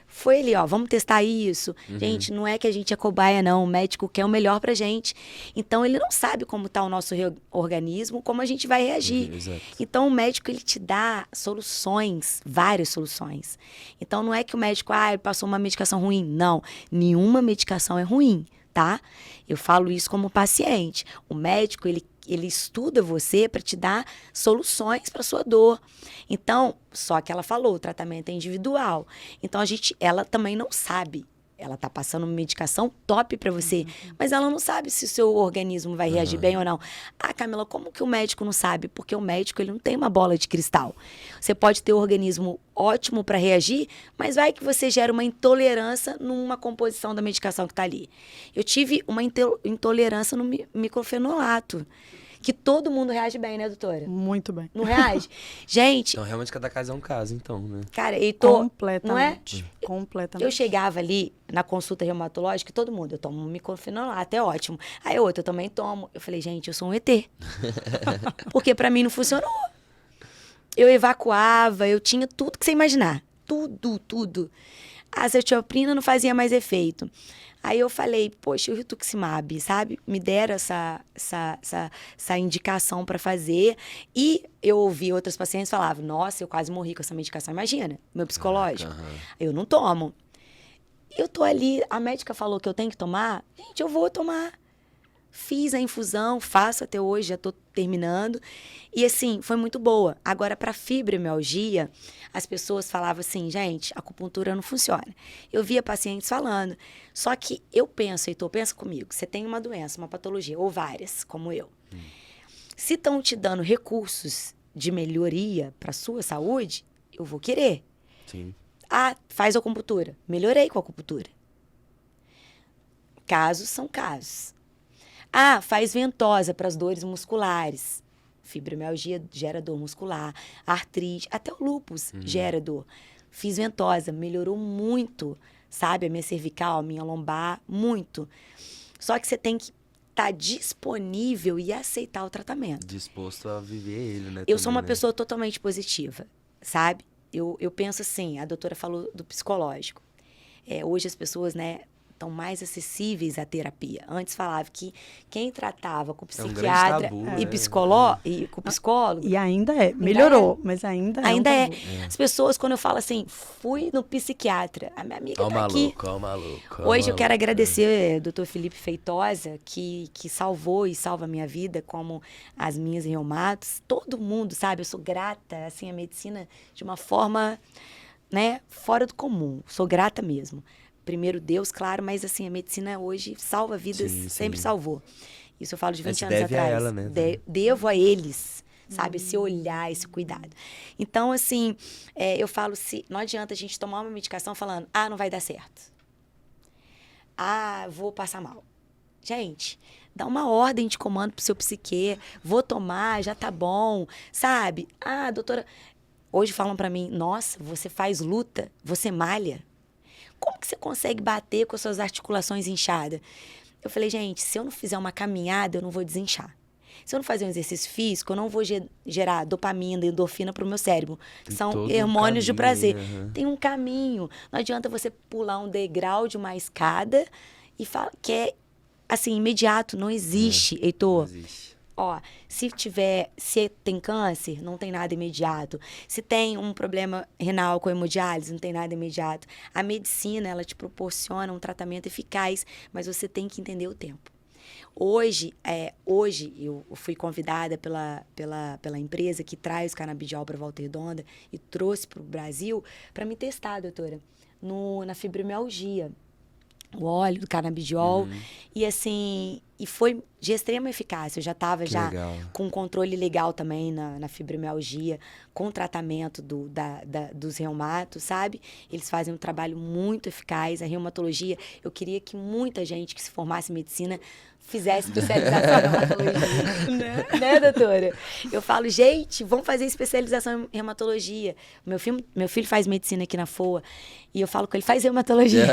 foi ali, ó, vamos testar isso. Gente, não é que a gente é cobaia, não. O médico quer o melhor pra gente. Então, ele não sabe como tá o nosso organismo, como a gente vai reagir. Exato. Então, o médico, ele te dá soluções, várias soluções. Então, não é que o médico, ele passou uma medicação ruim. Não, nenhuma medicação é ruim, tá? Eu falo isso como paciente. O médico, ele estuda você para te dar soluções para sua dor. Então, só que ela falou, o tratamento é individual. Então, ela também não sabe. Ela tá passando uma medicação top para você, mas ela não sabe se o seu organismo vai reagir bem ou não. Ah, Camila, como que o médico não sabe? Porque o médico, ele não tem uma bola de cristal. Você pode ter um organismo ótimo para reagir, mas vai que você gera uma intolerância numa composição da medicação que tá ali. Eu tive uma intolerância no microfenolato, que todo mundo reage bem, né, doutora? Muito bem. Não reage? Gente... Então, realmente, cada caso é um caso, então, né? Cara, Completamente. Não é? Completamente. Eu chegava ali na consulta reumatológica, todo mundo, eu tomo um microfenolato, é ótimo. Aí outro, eu também tomo. Eu falei, gente, eu sou um ET. Porque pra mim não funcionou. Eu evacuava, eu tinha tudo que você imaginar. Tudo. A azatioprina não fazia mais efeito. Aí eu falei, poxa, o rituximab, sabe? Me deram essa indicação para fazer. E eu ouvi outras pacientes falavam, nossa, eu quase morri com essa medicação. Imagina, meu psicológico. Eu não tomo. Eu tô ali, a médica falou que eu tenho que tomar. Gente, eu vou tomar. Fiz a infusão, faço até hoje, já tô terminando. E assim, foi muito boa. Agora, para fibromialgia, as pessoas falavam assim, gente, a acupuntura não funciona. Eu via pacientes falando. Só que eu penso, Heitor, pensa comigo, você tem uma doença, uma patologia, ou várias, como eu. Se estão te dando recursos de melhoria para sua saúde, eu vou querer. Sim. Ah, faz acupuntura. Melhorei com a acupuntura. Casos são casos. Ah, faz ventosa para as dores musculares. Fibromialgia gera dor muscular. Artrite, até o lúpus gera dor. Fiz ventosa, melhorou muito, sabe? A minha cervical, a minha lombar, muito. Só que você tem que estar disponível e aceitar o tratamento. Disposto a viver ele, né? Eu sou também, uma né? pessoa totalmente positiva, sabe? Eu penso assim, a doutora falou do psicológico. Hoje as pessoas, né, estão mais acessíveis à terapia. Antes falava que quem tratava com psiquiatra tabu, e com psicólogo... E ainda melhorou, mas ainda é. Ainda um tabu. As pessoas, quando eu falo assim, fui no psiquiatra, a minha amiga tá aqui. Ó o maluco. Hoje eu quero agradecer o Dr. Felipe Feitosa, que salvou e salva a minha vida, como as minhas reumatos. Todo mundo, sabe? Eu sou grata, assim, à medicina de uma forma, né, fora do comum. Sou grata mesmo. Primeiro Deus, claro, mas assim, a medicina hoje salva vidas, sempre salvou. Isso eu falo de 20 anos deve atrás. a ela, né? Devo a eles, sabe? Esse olhar, esse cuidado. Então, assim, eu falo, não adianta a gente tomar uma medicação falando, não vai dar certo. Vou passar mal. Gente, dá uma ordem de comando pro seu psiquê. Vou tomar, já tá bom, sabe? Doutora... Hoje falam pra mim, nossa, você faz luta, você malha. Como que você consegue bater com as suas articulações inchadas? Eu falei, gente, se eu não fizer uma caminhada, eu não vou desinchar. Se eu não fazer um exercício físico, eu não vou gerar dopamina, endorfina para o meu cérebro. São hormônios de prazer. Tem um caminho. Não adianta você pular um degrau de uma escada e falar que é, assim, imediato. Não existe, Heitor. Não existe. Se tem câncer, não tem nada imediato. Se tem um problema renal com hemodiálise, não tem nada imediato. A medicina, ela te proporciona um tratamento eficaz, mas você tem que entender o tempo. Hoje eu fui convidada pela empresa que traz canabidiol para Volta Redonda e trouxe para o Brasil para me testar, doutora, na fibromialgia. O óleo do canabidiol. E assim, foi de extrema eficácia. Eu já estava com controle legal também na fibromialgia, com tratamento dos reumatos, sabe? Eles fazem um trabalho muito eficaz. A reumatologia, eu queria que muita gente que se formasse em medicina fizesse especialização em reumatologia. Né, doutora? Eu falo, gente, vamos fazer especialização em reumatologia. Meu filho faz medicina aqui na FOA e eu falo com ele, faz reumatologia.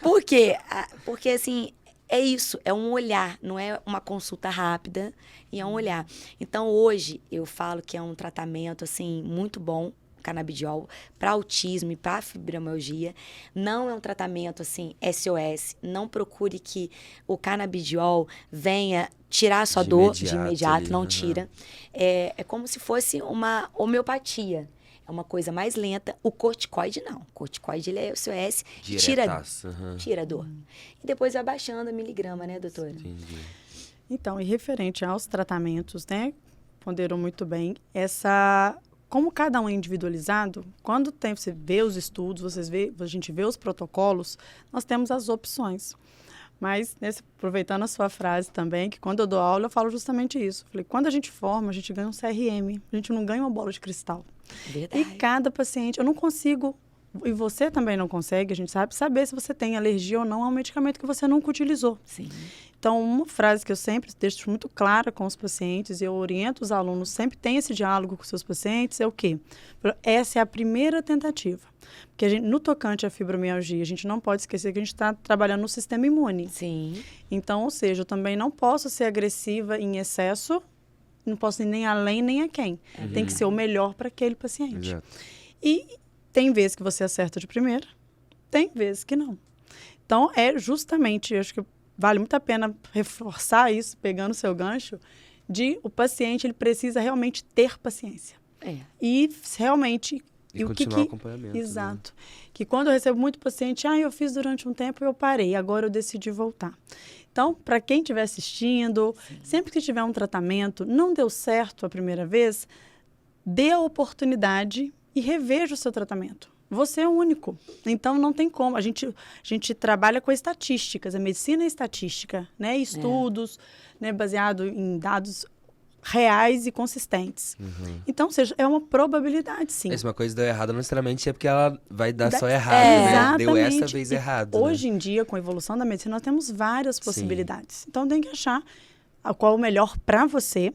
Por quê? Porque, assim, é isso, é um olhar, não é uma consulta rápida, e é um olhar. Então, hoje, eu falo que é um tratamento, assim, muito bom, canabidiol, para autismo e para fibromialgia. Não é um tratamento, assim, SOS. Não procure que o canabidiol venha tirar a sua dor de imediato, ali, não tira. É como se fosse uma homeopatia. É uma coisa mais lenta. O corticoide, não. O corticoide, ele é SOS, tira a dor. E depois vai baixando a miligrama, né, doutora? Entendi. Então, e referente aos tratamentos, né, ponderou muito bem, como cada um é individualizado, quando você vê os estudos, a gente vê os protocolos, nós temos as opções. Mas, aproveitando a sua frase também, que quando eu dou aula, eu falo justamente isso. Falei, quando a gente forma, a gente ganha um CRM, a gente não ganha uma bola de cristal. Verdade. E cada paciente, eu não consigo, e você também não consegue, a gente saber se você tem alergia ou não a um medicamento que você nunca utilizou. Sim. Então, uma frase que eu sempre deixo muito clara com os pacientes, e eu oriento os alunos, sempre tem esse diálogo com os seus pacientes, é o quê? Essa é a primeira tentativa. Porque no tocante à fibromialgia, a gente não pode esquecer que a gente está trabalhando no sistema imune. Sim. Então, ou seja, eu também não posso ser agressiva em excesso, não posso ir nem além nem a quem. Tem que ser o melhor para aquele paciente. Exato. E tem vezes que você acerta de primeira, tem vezes que não. Então, é justamente, eu acho que vale muito a pena reforçar isso, pegando o seu gancho, o paciente, ele precisa realmente ter paciência. E realmente... E continuar o acompanhamento. Exato. Né? Que quando eu recebo muito paciente, eu fiz durante um tempo e eu parei, agora eu decidi voltar. Então, para quem estiver assistindo, sempre que tiver um tratamento, não deu certo a primeira vez, dê a oportunidade e reveja o seu tratamento. Você é único. Então, não tem como. A gente trabalha com estatísticas. A medicina é estatística, né? Estudos, né? Baseado em dados reais e consistentes. Então, ou seja, é uma probabilidade, sim. Se uma coisa deu errado, não necessariamente é porque ela vai dar só errado, né? Exatamente. Deu essa vez errado. Hoje em dia, com a evolução da medicina, nós temos várias possibilidades. Então, tem que achar qual é o melhor para você.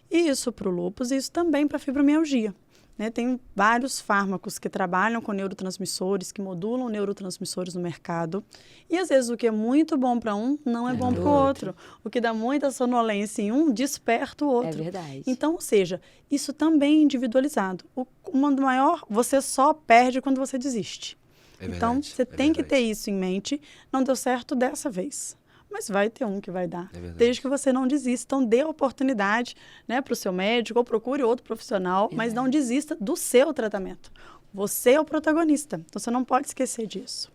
E isso para o lúpus e isso também para a fibromialgia. Né? Tem vários fármacos que trabalham com neurotransmissores, que modulam neurotransmissores no mercado. E, às vezes, o que é muito bom para um, não é bom para o outro. O que dá muita sonolência em um, desperta o outro. É verdade. Então, ou seja, isso também é individualizado. Você só perde quando você desiste. Então, você tem que ter isso em mente. Não deu certo dessa vez. Mas vai ter um que vai dar, desde que você não desista. Então, dê a oportunidade, né, para o seu médico ou procure outro profissional, mas não desista do seu tratamento. Você é o protagonista, então você não pode esquecer disso.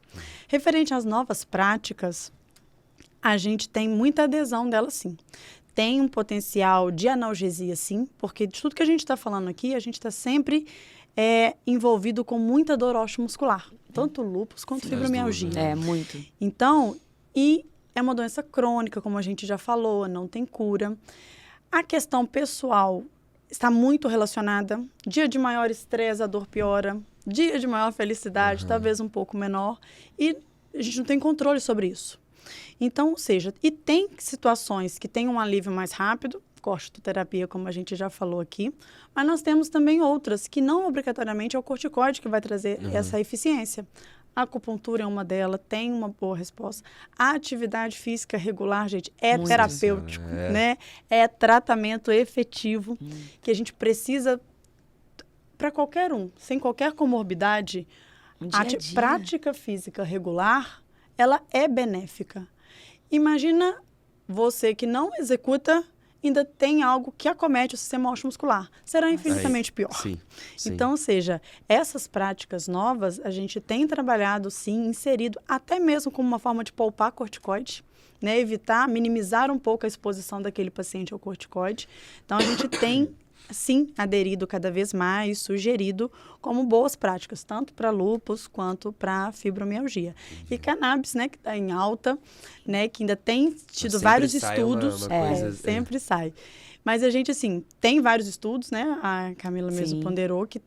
Referente às novas práticas, a gente tem muita adesão delas, sim. Tem um potencial de analgesia, sim, porque de tudo que a gente está falando aqui, a gente está sempre envolvido com muita dor osteomuscular, tanto lúpus quanto fibromialgia. Muito. Então, é uma doença crônica, como a gente já falou, não tem cura. A questão pessoal está muito relacionada. Dia de maior estresse, a dor piora. Dia de maior felicidade, talvez um pouco menor. E a gente não tem controle sobre isso. Então, ou seja, e tem situações que tem um alívio mais rápido, corticoterapia, como a gente já falou aqui, mas nós temos também outras que não obrigatoriamente é o corticoide que vai trazer essa eficiência. A acupuntura é uma delas, tem uma boa resposta. A atividade física regular, gente, é muito terapêutico, né? É tratamento efetivo que a gente precisa para qualquer um, sem qualquer comorbidade. A prática física regular, ela é benéfica. Imagina você que não executa, ainda tem algo que acomete o sistema osteomuscular. Será infinitamente pior. Sim. Então, ou seja, essas práticas novas, a gente tem trabalhado, sim, inserido, até mesmo como uma forma de poupar corticoide, né? Evitar, minimizar um pouco a exposição daquele paciente ao corticoide. Então, a gente tem, sim, aderido cada vez mais, sugerido como boas práticas, tanto para lúpus quanto para fibromialgia. E cannabis, né, que está em alta, né, que ainda tem tido vários estudos. Sempre sai. Mas a gente, assim, tem vários estudos, né, a Camila mesmo ponderou, que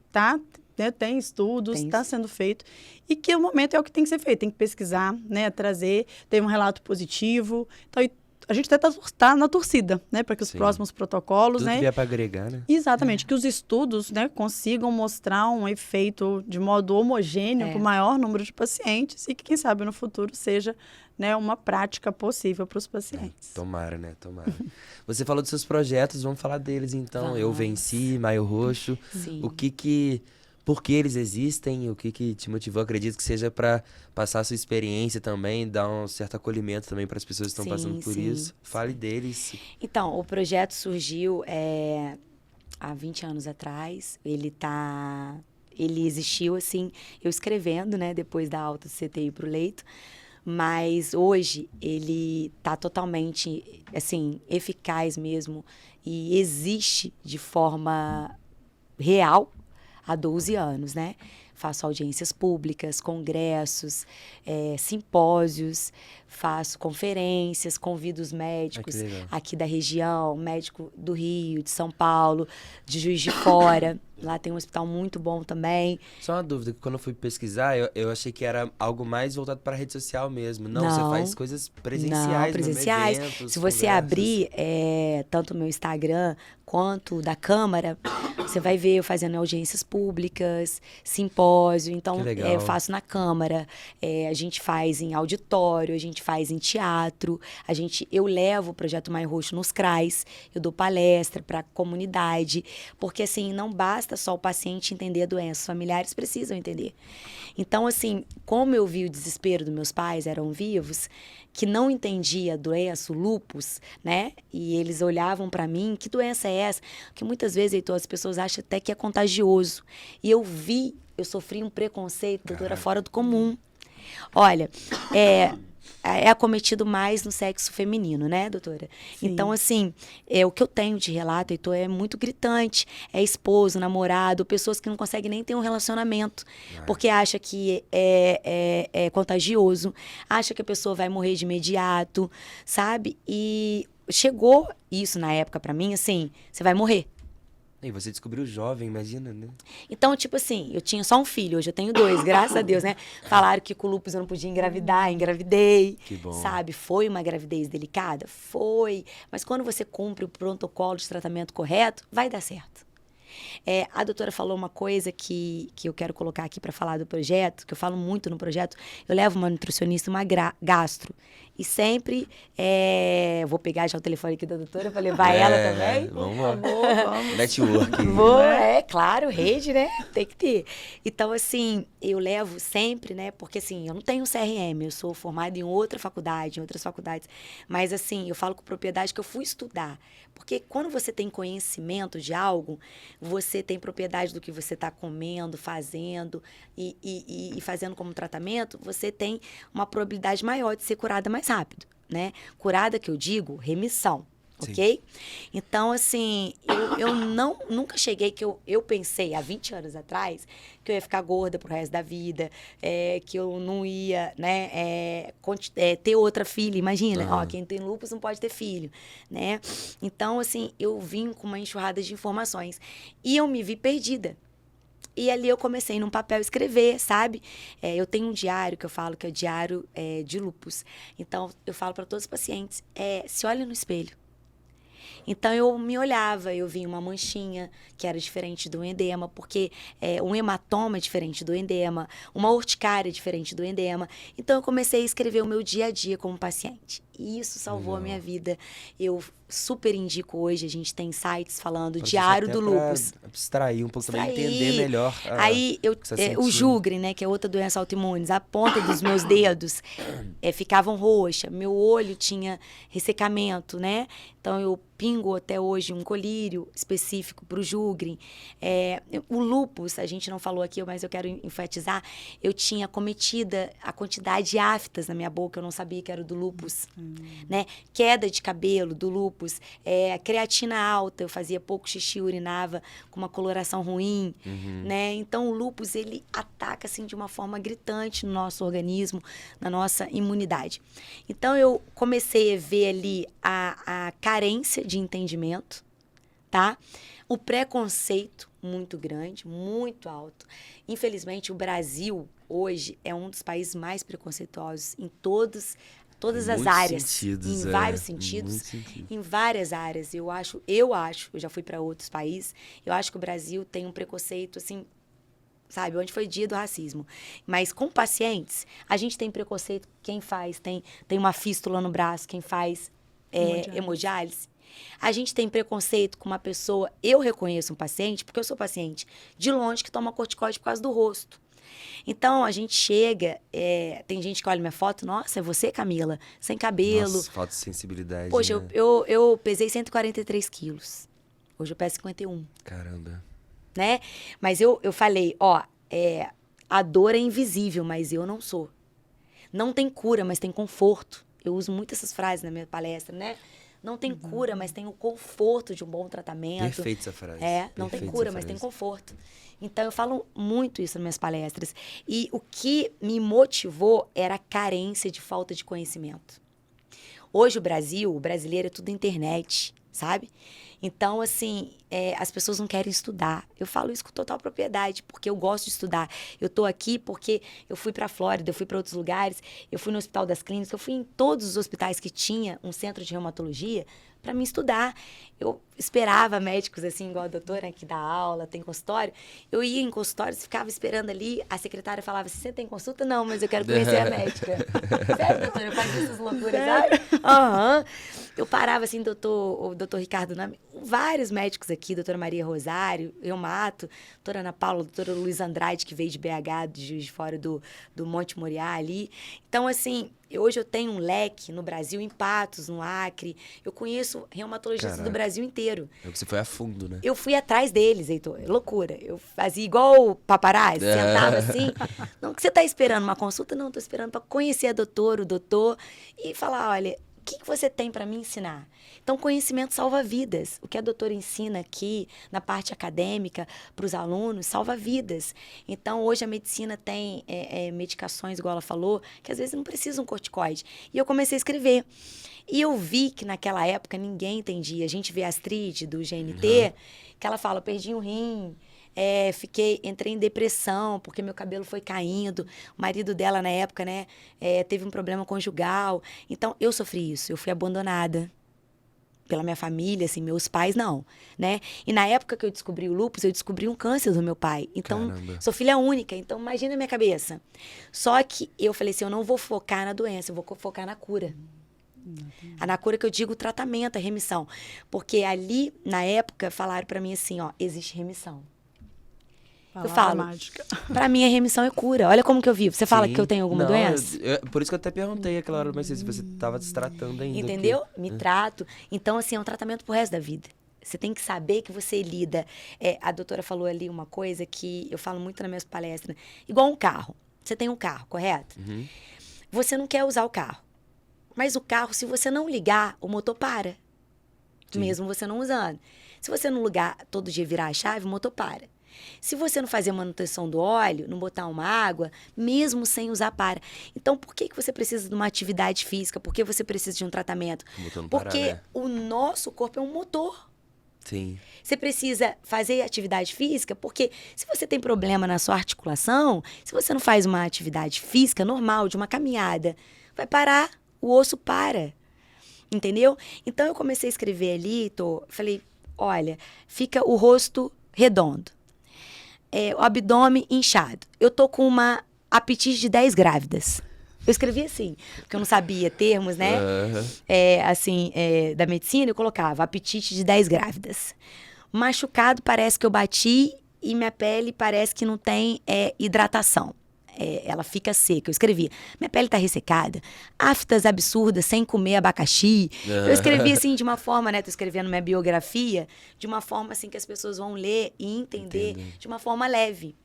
tem estudos, está sendo feito, e que o momento é o que tem que ser feito, tem que pesquisar, né, trazer, teve um relato positivo. Então, a gente até tá na torcida, né, para que os Sim. próximos protocolos, Tudo né, que vier para agregar, né? exatamente, que os estudos, né, consigam mostrar um efeito de modo homogêneo para o maior número de pacientes e que, quem sabe, no futuro seja, né, uma prática possível para os pacientes. Tomara, né? Tomara. Você falou dos seus projetos, vamos falar deles então. Eu Vamos. Venci, Maio Roxo. Sim. Por que eles existem? O que te motivou? Acredito que seja para passar a sua experiência também, dar um certo acolhimento também para as pessoas que estão passando por Sim, isso. Fale deles. Então, o projeto surgiu há 20 anos atrás. Ele existiu, assim, eu escrevendo, né, depois da alta do CTI para o leito. Mas hoje ele está totalmente, assim, eficaz mesmo e existe de forma real há 12 anos, né? Faço audiências públicas, congressos, simpósios, faço conferências, convido os médicos aqui da região, médico do Rio, de São Paulo, de Juiz de Fora. Lá tem um hospital muito bom também. Só uma dúvida, que quando eu fui pesquisar, eu achei que era algo mais voltado para a rede social mesmo. Não, você faz coisas presenciais, Não, presenciais. Mesmo, eventos, se você conversas. abrir tanto o meu Instagram quanto da Câmara, você vai ver eu fazendo audiências públicas, simpósio. Então, eu faço na Câmara, a gente faz em auditório, a gente faz em teatro, eu levo o Projeto Maio Roxo nos CRAs, eu dou palestra para a comunidade, porque assim, não basta só o paciente entender a doença, os familiares precisam entender. Então, assim, como eu vi o desespero dos meus pais, eram vivos, que não entendia a doença, o lúpus, né? E eles olhavam para mim, que doença é essa? Porque muitas vezes, Heitor, as pessoas acham até que é contagioso. E eu sofri um preconceito, doutora, fora do comum. Olha, é acometido mais no sexo feminino, né, doutora? Sim. Então, assim, o que eu tenho de relato, Heitor, é muito gritante. É esposo, namorado, pessoas que não conseguem nem ter um relacionamento, porque acha que é contagioso, acha que a pessoa vai morrer de imediato, sabe? E chegou isso na época pra mim, assim, você vai morrer. E você descobriu jovem, imagina, né? Então, tipo assim, eu tinha só um filho, hoje eu tenho 2, graças a Deus, né? Falaram que com o lúpus eu não podia engravidar, engravidei. Que bom. Sabe? Foi uma gravidez delicada? Foi. Mas quando você cumpre o protocolo de tratamento correto, vai dar certo. A doutora falou uma coisa que eu quero colocar aqui para falar do projeto, que eu falo muito no projeto. Eu levo uma nutricionista, uma gastro. E sempre, vou pegar já o telefone aqui da doutora para levar ela também. Vamos lá. Vamos. Network. Claro, rede, né? Tem que ter. Então, assim, eu levo sempre, né? Porque, assim, eu não tenho CRM, eu sou formada em outra faculdade, em outras faculdades. Mas, assim, eu falo com propriedade que eu fui estudar. Porque quando você tem conhecimento de algo, você tem propriedade do que você está comendo, fazendo e fazendo como tratamento, você tem uma probabilidade maior de ser curada mais rápido, né? Curada, que eu digo, remissão. Sim. Ok? Então, assim, eu nunca cheguei que eu pensei, há 20 anos atrás, que eu ia ficar gorda pro resto da vida, que eu não ia, né, ter outra filha, imagina. Ó, quem tem lúpus não pode ter filho, né? Então, assim, eu vim com uma enxurrada de informações e eu me vi perdida. E ali eu comecei num papel escrever, sabe? Eu tenho um diário que eu falo que é o diário de lúpus. Então, eu falo para todos os pacientes, se olhem no espelho. Então, eu me olhava, eu via uma manchinha que era diferente do edema, porque um hematoma é diferente do edema, uma urticária é diferente do edema. Então, eu comecei a escrever o meu dia a dia como paciente. E isso salvou a minha vida. Eu super indico hoje, a gente tem sites falando Diário do Lúpus. Abstrair um pouco também, entender melhor. Aí, o Jugre, né, que é outra doença autoimune, a ponta dos meus dedos ficavam roxa, meu olho tinha ressecamento, né? Então, eu pingo até hoje um colírio específico para o Jugre. O lúpus, a gente não falou aqui, mas eu quero enfatizar, eu tinha cometida a quantidade de aftas na minha boca, eu não sabia que era do lúpus. Né? Queda de cabelo do lúpus, creatina alta, eu fazia pouco xixi, urinava com uma coloração ruim, né? Então o lúpus, ele ataca assim de uma forma gritante no nosso organismo, na nossa imunidade. Então eu comecei a ver ali a carência de entendimento, tá? O preconceito muito grande, muito alto. Infelizmente o Brasil hoje é um dos países mais preconceituosos em todas todas as Muitos áreas. sentidos, Em vários sentidos. muitos sentidos. Em várias áreas. Eu já fui para outros países, eu acho que o Brasil tem um preconceito, assim, sabe, onde foi dia do racismo. Mas com pacientes, a gente tem preconceito, quem faz, tem uma fístula no braço, quem faz hemodiálise. A gente tem preconceito com uma pessoa, eu reconheço um paciente, porque eu sou paciente, de longe que toma corticoide por causa do rosto. Então, a gente chega, tem gente que olha minha foto, nossa, é você, Camila, sem cabelo. Nossa, falta de sensibilidade. Poxa, né? eu pesei 143 quilos. Hoje eu peso 51. Caramba. Né? Mas eu falei, a dor é invisível, mas eu não sou. Não tem cura, mas tem conforto. Eu uso muito essas frases na minha palestra, né? Não tem cura, mas tem o conforto de um bom tratamento. Perfeita essa frase. Não tem Perfeita cura, essa mas tem frase. conforto. Então, eu falo muito isso nas minhas palestras. E o que me motivou era a carência de falta de conhecimento. Hoje o brasileiro é tudo internet, sabe? Então, assim, as pessoas não querem estudar. Eu falo isso com total propriedade, porque eu gosto de estudar. Eu tô aqui porque eu fui para a Flórida, eu fui para outros lugares, eu fui no Hospital das Clínicas, eu fui em todos os hospitais que tinha um centro de reumatologia para me estudar. Eu esperava médicos, assim, igual a doutora que dá aula, tem consultório. Eu ia em consultórios, ficava esperando ali, a secretária falava assim, você tem consulta? Não, mas eu quero conhecer a médica. Sério, doutora, eu faço essas loucuras, sabe? Aham. Eu parava, assim, o doutor Ricardo Nami, vários médicos aqui, doutora Maria Rosário, reumato, doutora Ana Paula, doutora Luiz Andrade, que veio de BH, de Juiz de Fora do Monte Moriá ali. Então, assim, hoje eu tenho um leque no Brasil, em Patos, no Acre. Eu conheço reumatologistas do Brasil inteiro. É que você foi a fundo, né? Eu fui atrás deles, Heitor. É loucura. Eu fazia igual o paparazzi, sentava assim. Não, o que você está esperando? Uma consulta? Não, estou esperando para conhecer o doutor, e falar, olha, o que você tem para me ensinar? Então, conhecimento salva vidas. O que a doutora ensina aqui, na parte acadêmica, para os alunos, salva vidas. Então, hoje a medicina tem medicações, igual ela falou, que às vezes não precisam um corticoide. E eu comecei a escrever. E eu vi que naquela época ninguém entendia. A gente vê a Astrid, do GNT, que ela fala, perdi um rim, entrei em depressão, porque meu cabelo foi caindo. O marido dela, na época, né, teve um problema conjugal. Então, eu sofri isso. Eu fui abandonada pela minha família, assim, meus pais não, né? E na época que eu descobri o lúpus, eu descobri um câncer do meu pai. Então, Caramba. sou filha única. Então, imagina a minha cabeça. Só que eu falei assim, eu não vou focar na doença, eu vou focar na cura. Na cura que eu digo tratamento, a remissão. Porque ali, na época, falaram pra mim assim, ó, existe remissão. Eu falo, pra mim a remissão é cura. Olha como que eu vivo. Você fala que eu tenho alguma doença? Por isso que eu até perguntei aquela hora, mas se você tava se tratando ainda. Entendeu? Me trato. Então, assim, é um tratamento pro resto da vida. Você tem que saber que você lida. A doutora falou ali uma coisa que eu falo muito nas minhas palestras. Igual um carro. Você tem um carro, correto? Uhum. Você não quer usar o carro. Mas o carro, se você não ligar, o motor para. Sim. Mesmo você não usando. Se você não ligar, todo dia virar a chave, o motor para. Se você não fazer manutenção do óleo, não botar uma água, mesmo sem usar, para. Então, por que você precisa de uma atividade física? Por que você precisa de um tratamento? Porque o nosso corpo é um motor. Sim. Você precisa fazer atividade física, porque se você tem problema na sua articulação, se você não faz uma atividade física normal, de uma caminhada, vai parar, o osso para. Entendeu? Então, eu comecei a escrever ali, falei, olha, fica o rosto redondo. O abdômen inchado. Eu tô com uma apetite de 10 grávidas. Eu escrevi assim, porque eu não sabia termos, né? Da medicina, eu colocava apetite de 10 grávidas. Machucado, parece que eu bati e minha pele parece que não tem hidratação. Ela fica seca. Eu escrevi, minha pele tá ressecada, aftas absurdas, sem comer abacaxi. Eu escrevi assim de uma forma, né? Tô escrevendo minha biografia, de uma forma assim que as pessoas vão ler e entender de uma forma leve.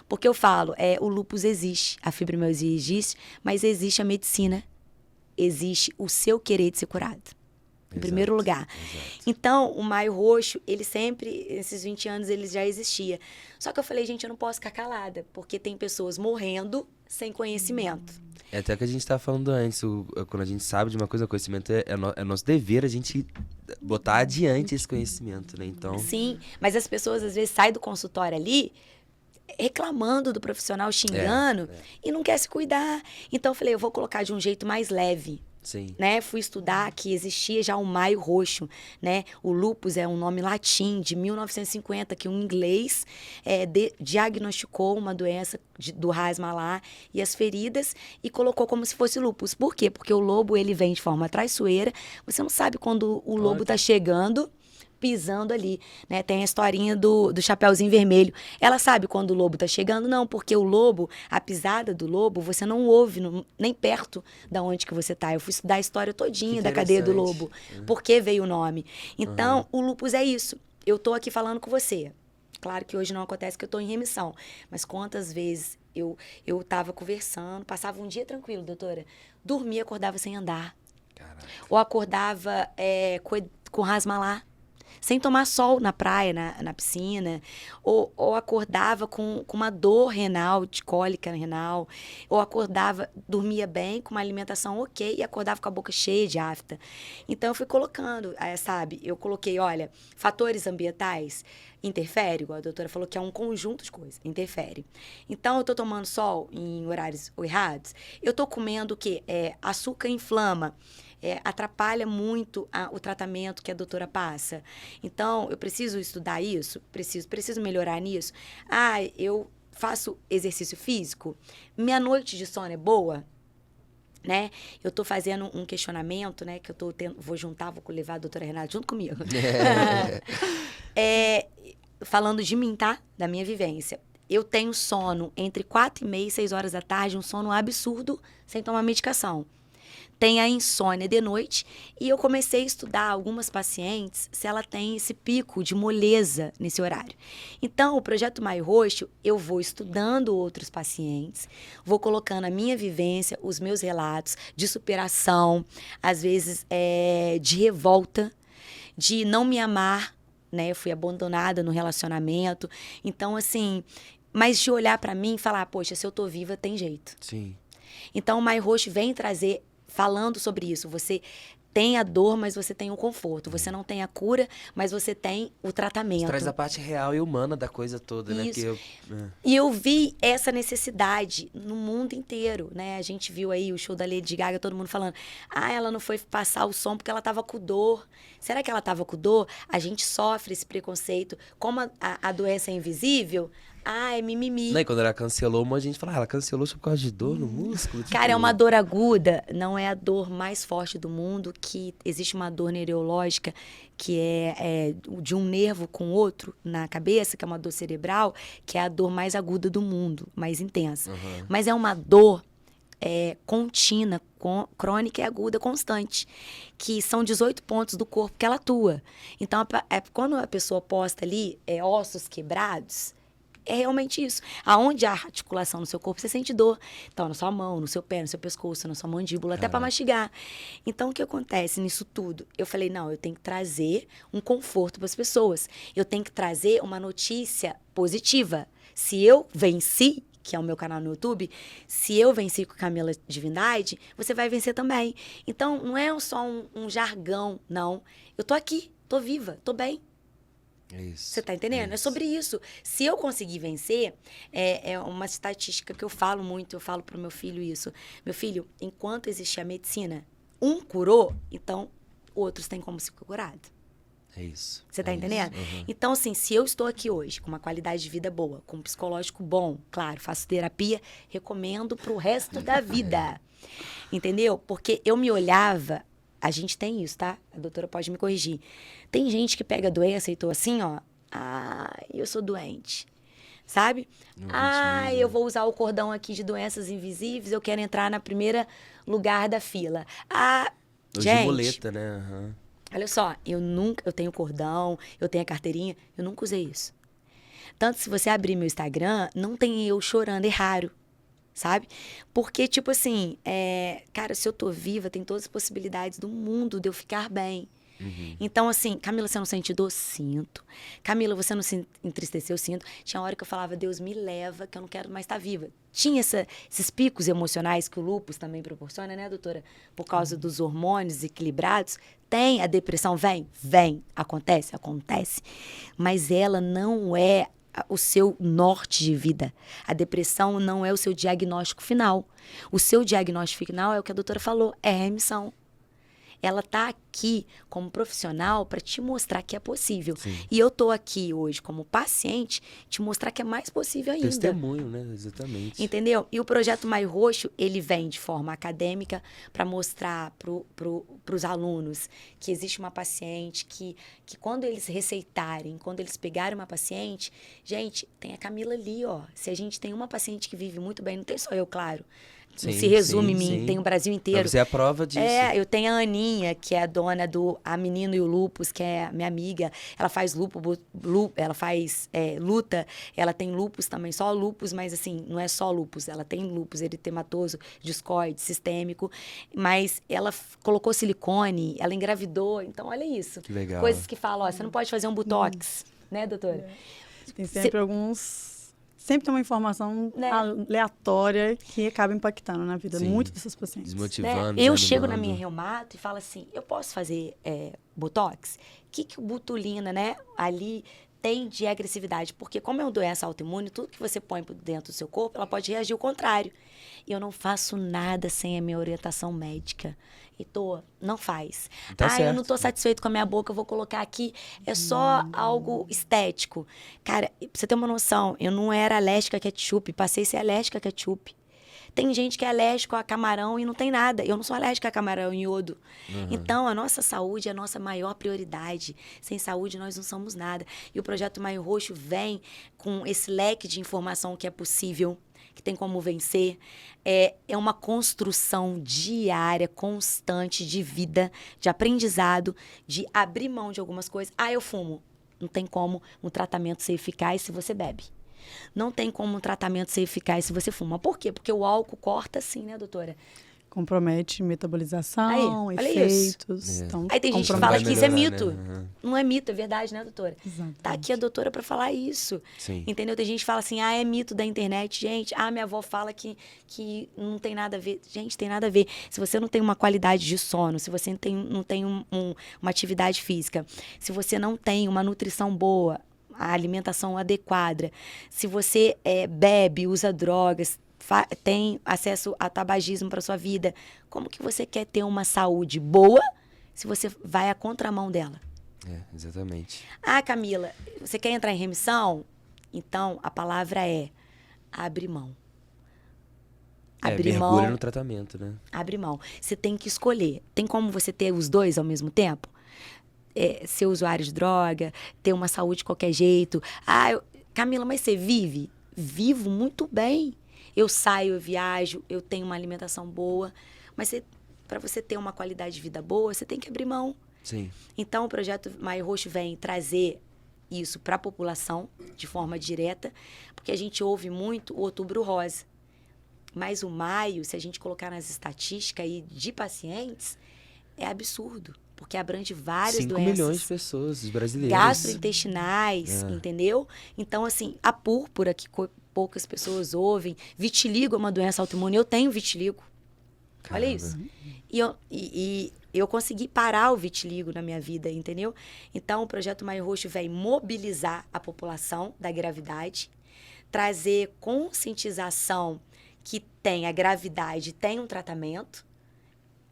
Porque eu falo, o lúpus existe, a fibromialgia existe, mas existe a medicina, existe o seu querer de ser curado. Em primeiro lugar. Exato. Então, o Maio Roxo, ele sempre, esses 20 anos, ele já existia. Só que eu falei, gente, eu não posso ficar calada, porque tem pessoas morrendo sem conhecimento. É até o que a gente estava falando antes, quando a gente sabe de uma coisa, o conhecimento é nosso dever a gente botar adiante esse conhecimento, né? Então... Sim, mas as pessoas às vezes saem do consultório ali reclamando do profissional, xingando, e não quer se cuidar. Então eu falei, eu vou colocar de um jeito mais leve. Sim. Né? Fui estudar que existia já o maio roxo, né? O lúpus é um nome latim de 1950 que um inglês diagnosticou uma doença do Ras-Malá e as feridas e colocou como se fosse lúpus. Por quê? Porque o lobo ele vem de forma traiçoeira. Você não sabe quando o lobo está chegando, pisando ali, né? Tem a historinha do Chapeuzinho Vermelho. Ela sabe quando o lobo tá chegando? Não, porque o lobo, a pisada do lobo, você não ouve nem perto da onde que você tá. Eu fui estudar a história todinha da cadeia do lobo. Por que veio o nome? Então, o lúpus é isso. Eu tô aqui falando com você. Claro que hoje não acontece que eu tô em remissão. Mas quantas vezes eu tava conversando, passava um dia tranquilo, doutora, dormia, acordava sem andar. Caraca. Ou acordava com Ras-Malá, sem tomar sol na praia, na piscina, ou acordava com uma dor renal, de cólica renal, ou acordava, dormia bem, com uma alimentação ok, e acordava com a boca cheia de afta. Então, eu fui colocando, sabe, eu coloquei, olha, fatores ambientais interfere, igual a doutora falou, que é um conjunto de coisas, interfere. Então, eu tô tomando sol em horários errados, eu tô comendo o quê? Açúcar inflama, atrapalha muito o tratamento que a doutora passa. Então, eu preciso estudar isso? Preciso melhorar nisso? Eu faço exercício físico? Minha noite de sono é boa? Né? Eu estou fazendo um questionamento, né? Que eu vou levar a doutora Renata junto comigo. Falando de mim, tá? Da minha vivência. Eu tenho sono entre 4h30 e 6 horas da tarde, um sono absurdo, sem tomar medicação. Tem a insônia de noite e eu comecei a estudar algumas pacientes se ela tem esse pico de moleza nesse horário. Então, o Projeto Maio Roxo, eu vou estudando outros pacientes, vou colocando a minha vivência, os meus relatos de superação, às vezes de revolta, de não me amar, né? Eu fui abandonada no relacionamento. Então, assim, mas de olhar para mim e falar, poxa, se eu tô viva, tem jeito. Sim. Então, o Maio Roxo vem trazer falando sobre isso. Você tem a dor, mas você tem o conforto. Você não tem a cura, mas você tem o tratamento. Você traz a parte real e humana da coisa toda, né? Isso. E eu vi essa necessidade no mundo inteiro, né? A gente viu aí o show da Lady Gaga, todo mundo falando, ela não foi passar o som porque ela tava com dor. Será que ela tava com dor? A gente sofre esse preconceito. Como a doença é invisível, é mimimi. Não, e quando ela cancelou, um monte de gente fala, ela cancelou só por causa de dor no músculo? Cara, é uma dor aguda, não é a dor mais forte do mundo, que existe uma dor neurológica que é de um nervo com outro na cabeça, que é uma dor cerebral, que é a dor mais aguda do mundo, mais intensa. Uhum. Mas é uma dor contínua, crônica e aguda, constante, que são 18 pontos do corpo que ela atua. Então, quando a pessoa posta ali ossos quebrados, é realmente isso. Aonde há articulação no seu corpo, você sente dor. Então, na sua mão, no seu pé, no seu pescoço, na sua mandíbula, até para mastigar. Então, o que acontece nisso tudo? Eu falei, não, eu tenho que trazer um conforto para as pessoas. Eu tenho que trazer uma notícia positiva. Se eu venci, que é o meu canal no YouTube, se eu venci com Camila Divindade, você vai vencer também. Então, não é só um jargão, não. Eu tô aqui, tô viva, tô bem. É isso. Você tá entendendo? É sobre isso. Se eu conseguir vencer, é uma estatística que eu falo muito, eu falo pro meu filho isso. Meu filho, enquanto existe a medicina, um curou, então outros têm como se curar. É isso. Você tá entendendo? Uhum. Então, assim, se eu estou aqui hoje com uma qualidade de vida boa, com um psicológico bom, claro, faço terapia, recomendo pro resto da vida. Entendeu? Porque eu me olhava. A gente tem isso, tá? A doutora pode me corrigir. Tem gente que pega a doença e tô assim, ó. Eu sou doente. Sabe? Eu vou usar o cordão aqui de doenças invisíveis, eu quero entrar na primeira lugar da fila. Gente, muleta, né? Uhum. Olha só, eu tenho cordão, eu tenho a carteirinha, eu nunca usei isso. Tanto se você abrir meu Instagram, não tem eu chorando, é raro. Sabe? Porque, tipo assim, cara, se eu tô viva, tem todas as possibilidades do mundo de eu ficar bem. Uhum. Então, assim, Camila, você não sente dor? Sinto. Camila, você não se entristeceu? Sinto. Tinha hora que eu falava, Deus me leva, que eu não quero mais estar viva. Tinha esses picos emocionais que o lúpus também proporciona, né, doutora? Por causa dos hormônios equilibrados. Tem a depressão, vem. Acontece. Mas ela não é o seu norte de vida. A depressão não é o seu diagnóstico final. O seu diagnóstico final é o que a doutora falou, é remissão. Ela está aqui como profissional para te mostrar que é possível. Sim. E eu estou aqui hoje como paciente te mostrar que é mais possível ainda. Testemunho, né? Exatamente. Entendeu? E o Projeto Maio Roxo, ele vem de forma acadêmica para mostrar para os alunos que existe uma paciente que quando eles receitarem, quando eles pegarem uma paciente, gente, tem a Camila ali, ó. Se a gente tem uma paciente que vive muito bem, não tem só eu, claro. Não se resume em mim, tem o Brasil inteiro. Você é a prova disso. Eu tenho a Aninha, que é a dona do A Menino e o Lupus, que é minha amiga. Ela faz ela faz luta, ela tem lupus também, só lupus, mas assim, não é só lupus, ela tem lupus eritematoso, discoide, sistêmico, mas ela colocou silicone, ela engravidou, então olha isso. Que legal. Coisas que falam, ó, você não pode fazer um botox, né, doutora? Tem sempre Sempre tem uma informação aleatória que acaba impactando na vida muito dessas pacientes. Desmotivando. Eu chego na minha reumato e falo assim, eu posso fazer botox? O que o botulina, né, ali tem de agressividade? Porque como é uma doença autoimune, tudo que você põe dentro do seu corpo, ela pode reagir ao contrário. E eu não faço nada sem a minha orientação médica. Não faz. Tá certo. Eu não tô satisfeito com a minha boca, eu vou colocar aqui. É só algo estético. Cara, pra você ter uma noção, eu não era alérgica a ketchup, passei a ser alérgica a ketchup. Tem gente que é alérgico a camarão e não tem nada. Eu não sou alérgica a camarão e iodo. Então, a nossa saúde é a nossa maior prioridade. Sem saúde, nós não somos nada. E o Projeto Maio Roxo vem com esse leque de informação que é possível, que tem como vencer. É uma construção diária, constante de vida, de aprendizado, de abrir mão de algumas coisas. Eu fumo. Não tem como um tratamento ser eficaz se você bebe. Não tem como um tratamento ser eficaz se você fuma. Por quê? Porque o álcool corta sim, né, doutora? Compromete metabolização, efeitos. Então, aí tem gente que fala que isso é mito. Né? Não é mito, é verdade, né, doutora? Exatamente. Tá aqui a doutora para falar isso. Sim. Entendeu? Tem gente que fala assim, é mito da internet. Gente, minha avó fala que não tem nada a ver. Gente, tem nada a ver. Se você não tem uma qualidade de sono, se você não tem uma atividade física, se você não tem uma nutrição boa, a alimentação adequada, se você bebe, usa drogas, tem acesso a tabagismo para sua vida, como que você quer ter uma saúde boa se você vai à contramão dela? Exatamente. Camila, você quer entrar em remissão? Então, a palavra é abre mão. Mergulha no tratamento, né? Abre mão. Você tem que escolher. Tem como você ter os dois ao mesmo tempo? Ser usuário de droga, ter uma saúde de qualquer jeito. Camila, mas você vive? Vivo muito bem. Eu saio, eu viajo, eu tenho uma alimentação boa. Mas para você ter uma qualidade de vida boa, você tem que abrir mão. Sim. Então, o Projeto Maio Roxo vem trazer isso para a população de forma direta, porque a gente ouve muito o Outubro Rosa. Mas o maio, se a gente colocar nas estatísticas aí de pacientes, é absurdo, porque abrange várias 5 doenças. 5 milhões de pessoas, brasileiros. Gastrointestinais, entendeu? Então, assim, a púrpura, que poucas pessoas ouvem, vitiligo é uma doença autoimune. Eu tenho vitiligo. Caramba. Olha isso. E eu consegui parar o vitiligo na minha vida, entendeu? Então, o Projeto Maio Roxo vem mobilizar a população da gravidade, trazer conscientização que tem a gravidade, tem um tratamento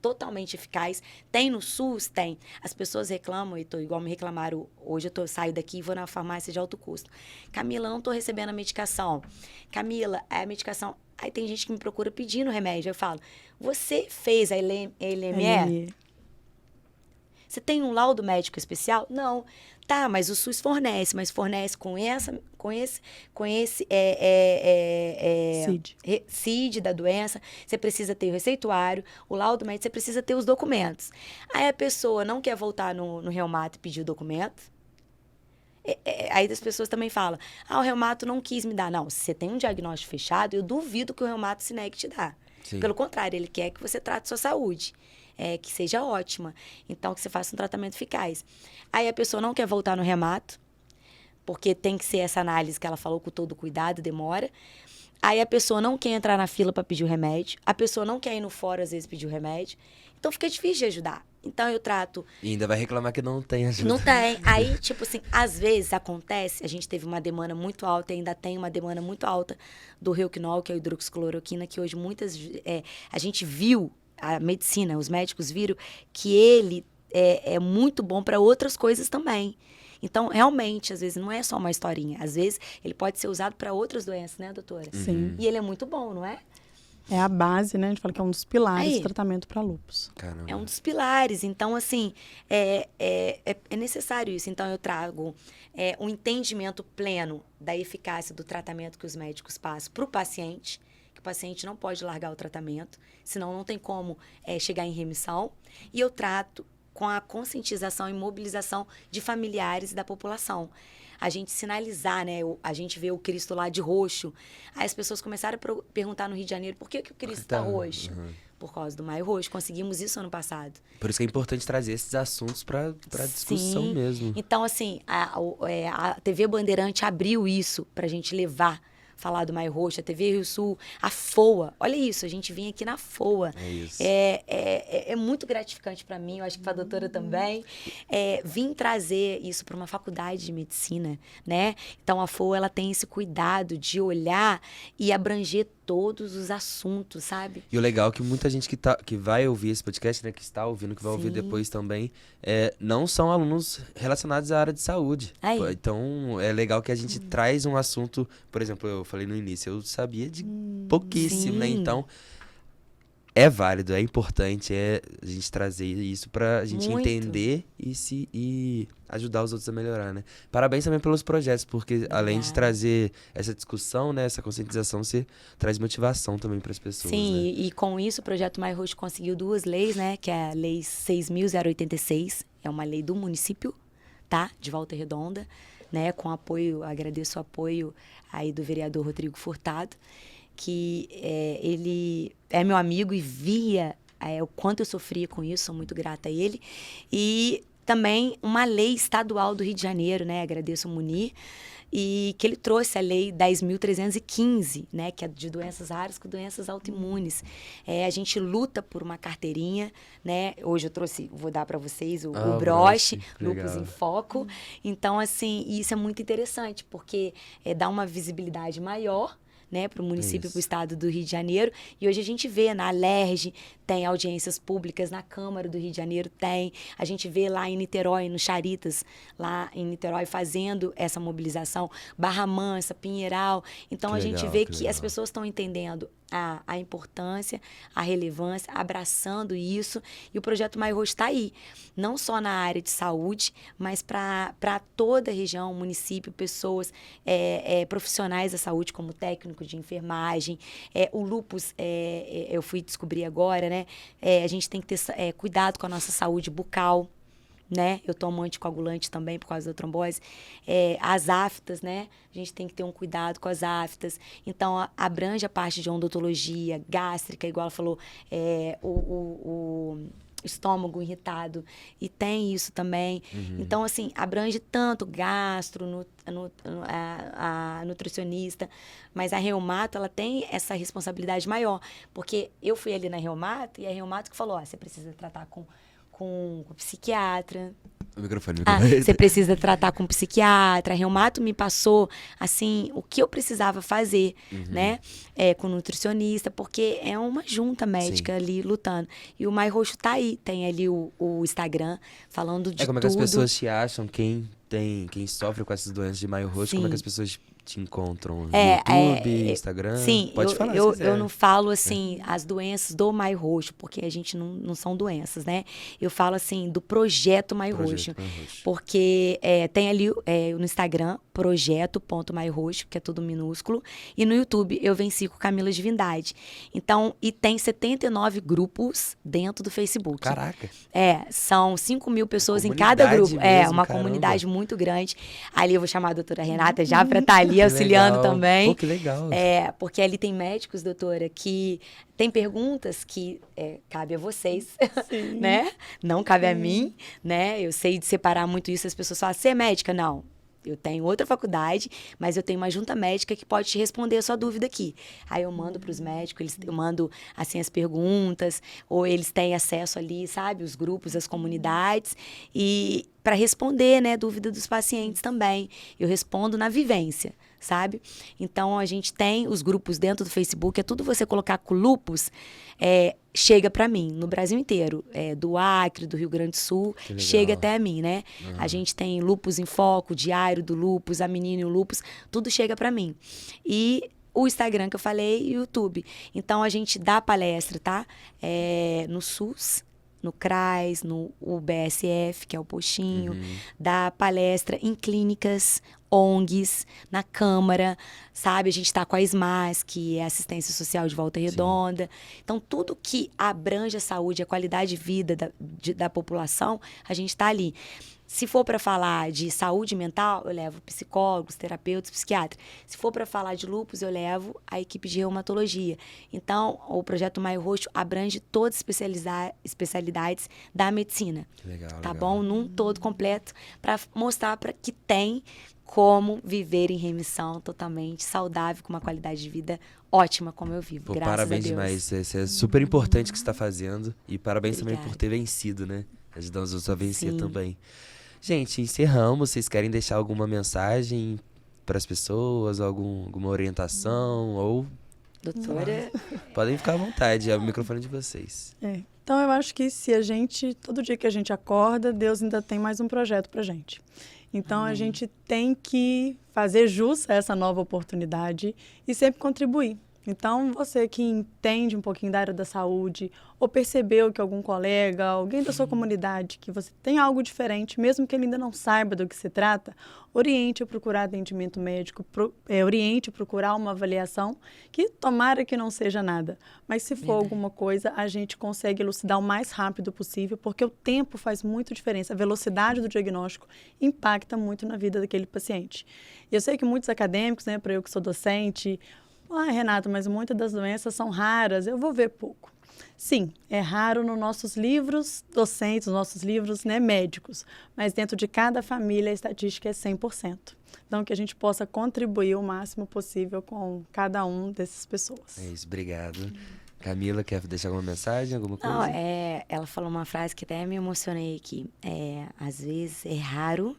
totalmente eficaz. Tem no SUS? Tem. As pessoas reclamam, igual me reclamaram hoje, saio daqui e vou na farmácia de alto custo. Camila, não estou recebendo a medicação. Camila, a medicação... Aí tem gente que me procura pedindo remédio. Eu falo, você fez a LME? Você tem um laudo médico especial? Não. Tá, mas o SUS fornece, mas fornece com esse CID da doença. Você precisa ter o receituário, o laudo médico, você precisa ter os documentos. Aí a pessoa não quer voltar no reumato e pedir o documento. Aí as pessoas também falam, o reumato não quis me dar. Não, se você tem um diagnóstico fechado, eu duvido que o reumato se negue te dar. Sim. Pelo contrário, ele quer que você trate sua saúde. Que seja ótima. Então, que você faça um tratamento eficaz. Aí a pessoa não quer voltar no reumato, porque tem que ser essa análise que ela falou com todo cuidado, demora. Aí a pessoa não quer entrar na fila para pedir o remédio. A pessoa não quer ir no fórum, às vezes, pedir o remédio. Então, fica difícil de ajudar. Então, eu trato... E ainda vai reclamar que não tem ajuda. Não tem. Aí, tipo assim, às vezes acontece, a gente teve uma demanda muito alta, e ainda tem uma demanda muito alta do Rouquinol, que é a hidroxicloroquina, que hoje a gente viu, a medicina, os médicos viram que ele é muito bom para outras coisas também. Então, realmente, às vezes, não é só uma historinha. Às vezes, ele pode ser usado para outras doenças, né, doutora? Sim. E ele é muito bom, não é? É a base, né? A gente fala que é um dos pilares Aí. do tratamento para lúpus. Caramba. É um dos pilares. Então, assim, é necessário isso. Então, eu trago um entendimento pleno da eficácia do tratamento que os médicos passam para o paciente, que o paciente não pode largar o tratamento, senão não tem como chegar em remissão. E eu trato com a conscientização e mobilização de familiares da população. A gente sinalizar, né? A gente vê o Cristo lá de roxo. Aí as pessoas começaram a perguntar no Rio de Janeiro, por que o Cristo está roxo? Por causa do Maio Roxo. Conseguimos isso ano passado. Por isso que é importante trazer esses assuntos para discussão Sim. mesmo. Então, assim, a TV Bandeirante abriu isso para a gente levar, falar do Maio Roxo, a TV Rio Sul, a FOA. Olha isso, a gente vinha aqui na FOA. É isso. É muito gratificante para mim, eu acho que para a doutora também, vim trazer isso para uma faculdade de medicina, né? Então, a FOA, ela tem esse cuidado de olhar e abranger todos os assuntos, sabe? E o legal é que muita gente que vai ouvir esse podcast, né, que está ouvindo, que vai ouvir depois também, não são alunos relacionados à área de saúde. Aí. Então, é legal que a gente traz um assunto, por exemplo, eu falei no início, eu sabia de pouquíssimo, né? Sim. Então, é válido, é importante a gente trazer isso pra gente Muito. entender e ajudar os outros a melhorar, né? Parabéns também pelos projetos, porque além de Obrigada. trazer essa discussão, né, essa conscientização, você traz motivação também para as pessoas. Sim, né? e com isso o Projeto Maio Roxo conseguiu 2 leis, né? Que é a Lei 6.086, é uma lei do município, tá? De Volta Redonda, né? Com apoio, agradeço o apoio aí do vereador Rodrigo Furtado, que ele é meu amigo e via o quanto eu sofria com isso, sou muito grata a ele. E também uma lei estadual do Rio de Janeiro, né? Agradeço o Munir, e que ele trouxe a lei 10.315, né? Que é de doenças raras com doenças autoimunes. A gente luta por uma carteirinha, né? Hoje eu trouxe, vou dar para vocês o broche, Lúpus legal. em Foco. Então, assim, isso é muito interessante, porque dá uma visibilidade maior, né, para o município, para o estado do Rio de Janeiro. E hoje a gente vê na Alerj, tem audiências públicas, na Câmara do Rio de Janeiro tem. A gente vê lá em Niterói, no Charitas, lá em Niterói, fazendo essa mobilização. Barra Mansa, Pinheiral. Então, Que a gente legal, vê que que legal. as pessoas estão entendendo a importância, a relevância, abraçando isso. E o Projeto Maio Roxo está aí. Não só na área de saúde, mas para toda a região, município, pessoas, profissionais da saúde, como técnico de enfermagem. O lúpus, eu fui descobrir agora, né? A gente tem que ter cuidado com a nossa saúde bucal, né? Eu tomo anticoagulante também por causa da trombose. As aftas, né? A gente tem que ter um cuidado com as aftas. Então, abrange a parte de odontologia, gástrica, igual ela falou, o estômago irritado, e tem isso também. Então, assim, abrange tanto gastro, a nutricionista, mas a reumato, ela tem essa responsabilidade maior, porque eu fui ali na reumato, e a reumato que falou, você precisa tratar com psiquiatra. O microfone. Você precisa tratar com psiquiatra. A reumato me passou, assim, o que eu precisava fazer, né? Com nutricionista, porque é uma junta médica ali lutando. E o Maio Roxo tá aí. Tem ali o Instagram falando de Como é tudo. que as pessoas te acham? Quem sofre com essas doenças de Maio Roxo, como é que as pessoas te encontram? YouTube, Instagram? Sim, Pode falar se eu quiser. não falo, assim, as doenças do Maio Roxo, porque a gente não são doenças, né? Eu falo, assim, do Projeto Maio Roxo. Porque tem ali no Instagram, projeto.maio roxo, que é tudo minúsculo, e no YouTube eu venci com Camila Divindade. Então, e tem 79 grupos dentro do Facebook. Caraca. São 5.000 pessoas em cada grupo. Mesmo, Uma caramba. comunidade muito grande. Ali eu vou chamar a doutora Renata já para estar ali auxiliando legal. também. Pô, que legal. Porque ali tem médicos, doutora, que tem perguntas que cabe a vocês, né? Não cabe a mim, né? Eu sei de separar muito isso. As pessoas falam, você é médica? Não. Eu tenho outra faculdade, mas eu tenho uma junta médica que pode te responder a sua dúvida aqui. Aí eu mando para os médicos, eu mando assim as perguntas, ou eles têm acesso ali, sabe, os grupos, as comunidades, e para responder, né, dúvida dos pacientes também. Eu respondo na vivência, sabe? Então a gente tem os grupos dentro do Facebook, é tudo você colocar com lupus, chega para mim, no Brasil inteiro, do Acre, do Rio Grande do Sul, chega até a mim, né? A gente tem Lupus em Foco, Diário do Lupus, A Menina e o Lupus, tudo chega para mim. E o Instagram que eu falei e o YouTube. Então a gente dá palestra, tá? No SUS, no CRAS, no UBSF, que é o postinho, dá palestra em clínicas, ONGs, na Câmara, sabe? A gente está com a SMAS, que é Assistência Social de Volta Redonda. Sim. Então, tudo que abrange a saúde, a qualidade de vida da população, a gente está ali. Se for para falar de saúde mental, eu levo psicólogos, terapeutas, psiquiatras. Se for para falar de lúpus, eu levo a equipe de reumatologia. Então, o Projeto Maio Roxo abrange todas as especialidades da medicina. Legal, tá legal. Bom? Num todo completo, para mostrar que tem como viver em remissão totalmente saudável, com uma qualidade de vida ótima, como eu vivo. Graças parabéns a Deus. Demais. Isso é super importante o que você está fazendo. E parabéns também por ter vencido, né? Ajudando os outros a vencer também. Gente, encerramos. Vocês querem deixar alguma mensagem para as pessoas? Alguma orientação? Ou... Doutora? Podem ficar à vontade. É o microfone de vocês. Então, eu acho que se a gente... Todo dia que a gente acorda, Deus ainda tem mais um projeto pra gente. Então, a gente tem que fazer jus a essa nova oportunidade e sempre contribuir. Então, você que entende um pouquinho da área da saúde ou percebeu que algum colega, alguém da sua comunidade, que você tem algo diferente, mesmo que ele ainda não saiba do que se trata, oriente a procurar atendimento médico, oriente a procurar uma avaliação, que tomara que não seja nada. Mas se for alguma coisa, a gente consegue elucidar o mais rápido possível, porque o tempo faz muita diferença. A velocidade do diagnóstico impacta muito na vida daquele paciente. E eu sei que muitos acadêmicos, né, para eu que sou docente... Renata, mas muitas das doenças são raras, eu vou ver pouco. Sim, é raro nos nossos livros docentes, nos nossos livros, né, médicos, mas dentro de cada família a estatística é 100%. Então, que a gente possa contribuir o máximo possível com cada um dessas pessoas. É isso, obrigado. Camila, quer deixar alguma mensagem, alguma coisa? Não, ela falou uma frase que até me emocionei aqui. Às vezes é raro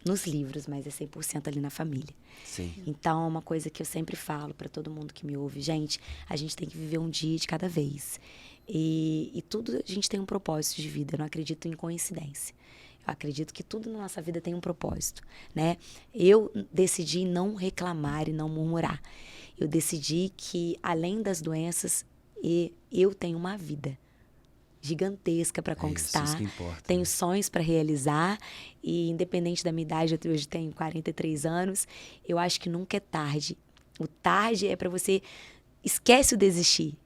nos livros, mas é 100% ali na família. Sim. Então, é uma coisa que eu sempre falo para todo mundo que me ouve. Gente, a gente tem que viver um dia de cada vez. E tudo, a gente tem um propósito de vida. Eu não acredito em coincidência. Eu acredito que tudo na nossa vida tem um propósito, né? Eu decidi não reclamar e não murmurar. Eu decidi que, além das doenças, eu tenho uma vida gigantesca para conquistar, isso que importa, tenho né? sonhos para realizar e, independente da minha idade, eu hoje tenho 43 anos, eu acho que nunca é tarde. O tarde é para você... Esquece o desistir,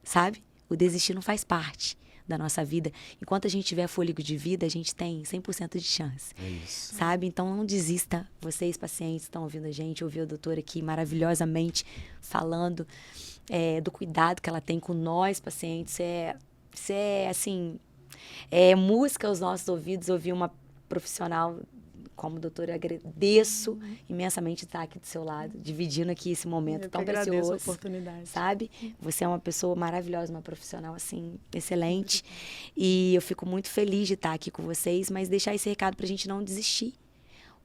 sabe? O desistir não faz parte da nossa vida. Enquanto a gente tiver fôlego de vida, a gente tem 100% de chance. É isso. Sabe? Então, não desista. Vocês, pacientes, estão ouvindo a gente, ouviu a doutora aqui maravilhosamente falando do cuidado que ela tem com nós, pacientes. Assim, música aos nossos ouvidos, ouvir uma profissional como doutora. Agradeço imensamente estar aqui do seu lado, dividindo aqui esse momento tão precioso. Agradeço a oportunidade. Sabe? Você é uma pessoa maravilhosa, uma profissional, assim, excelente. E eu fico muito feliz de estar aqui com vocês, mas deixar esse recado pra gente não desistir.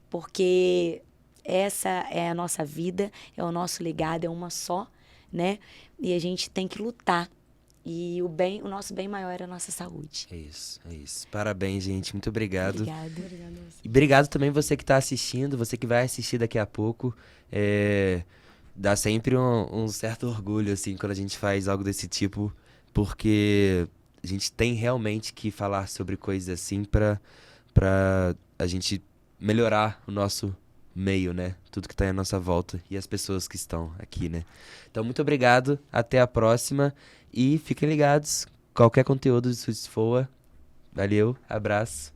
Porque essa é a nossa vida, é o nosso legado, é uma só, né? E a gente tem que lutar. E o nosso bem maior é a nossa saúde. É isso. Parabéns, gente. Muito obrigado. Obrigada. E obrigado também você que está assistindo, você que vai assistir daqui a pouco. Dá sempre um certo orgulho, assim, quando a gente faz algo desse tipo, porque a gente tem realmente que falar sobre coisas assim pra a gente melhorar o nosso meio, né? Tudo que tá à nossa volta e as pessoas que estão aqui, né? Então, muito obrigado. Até a próxima. E fiquem ligados. Qualquer conteúdo do SUS FOA. Valeu. Abraço.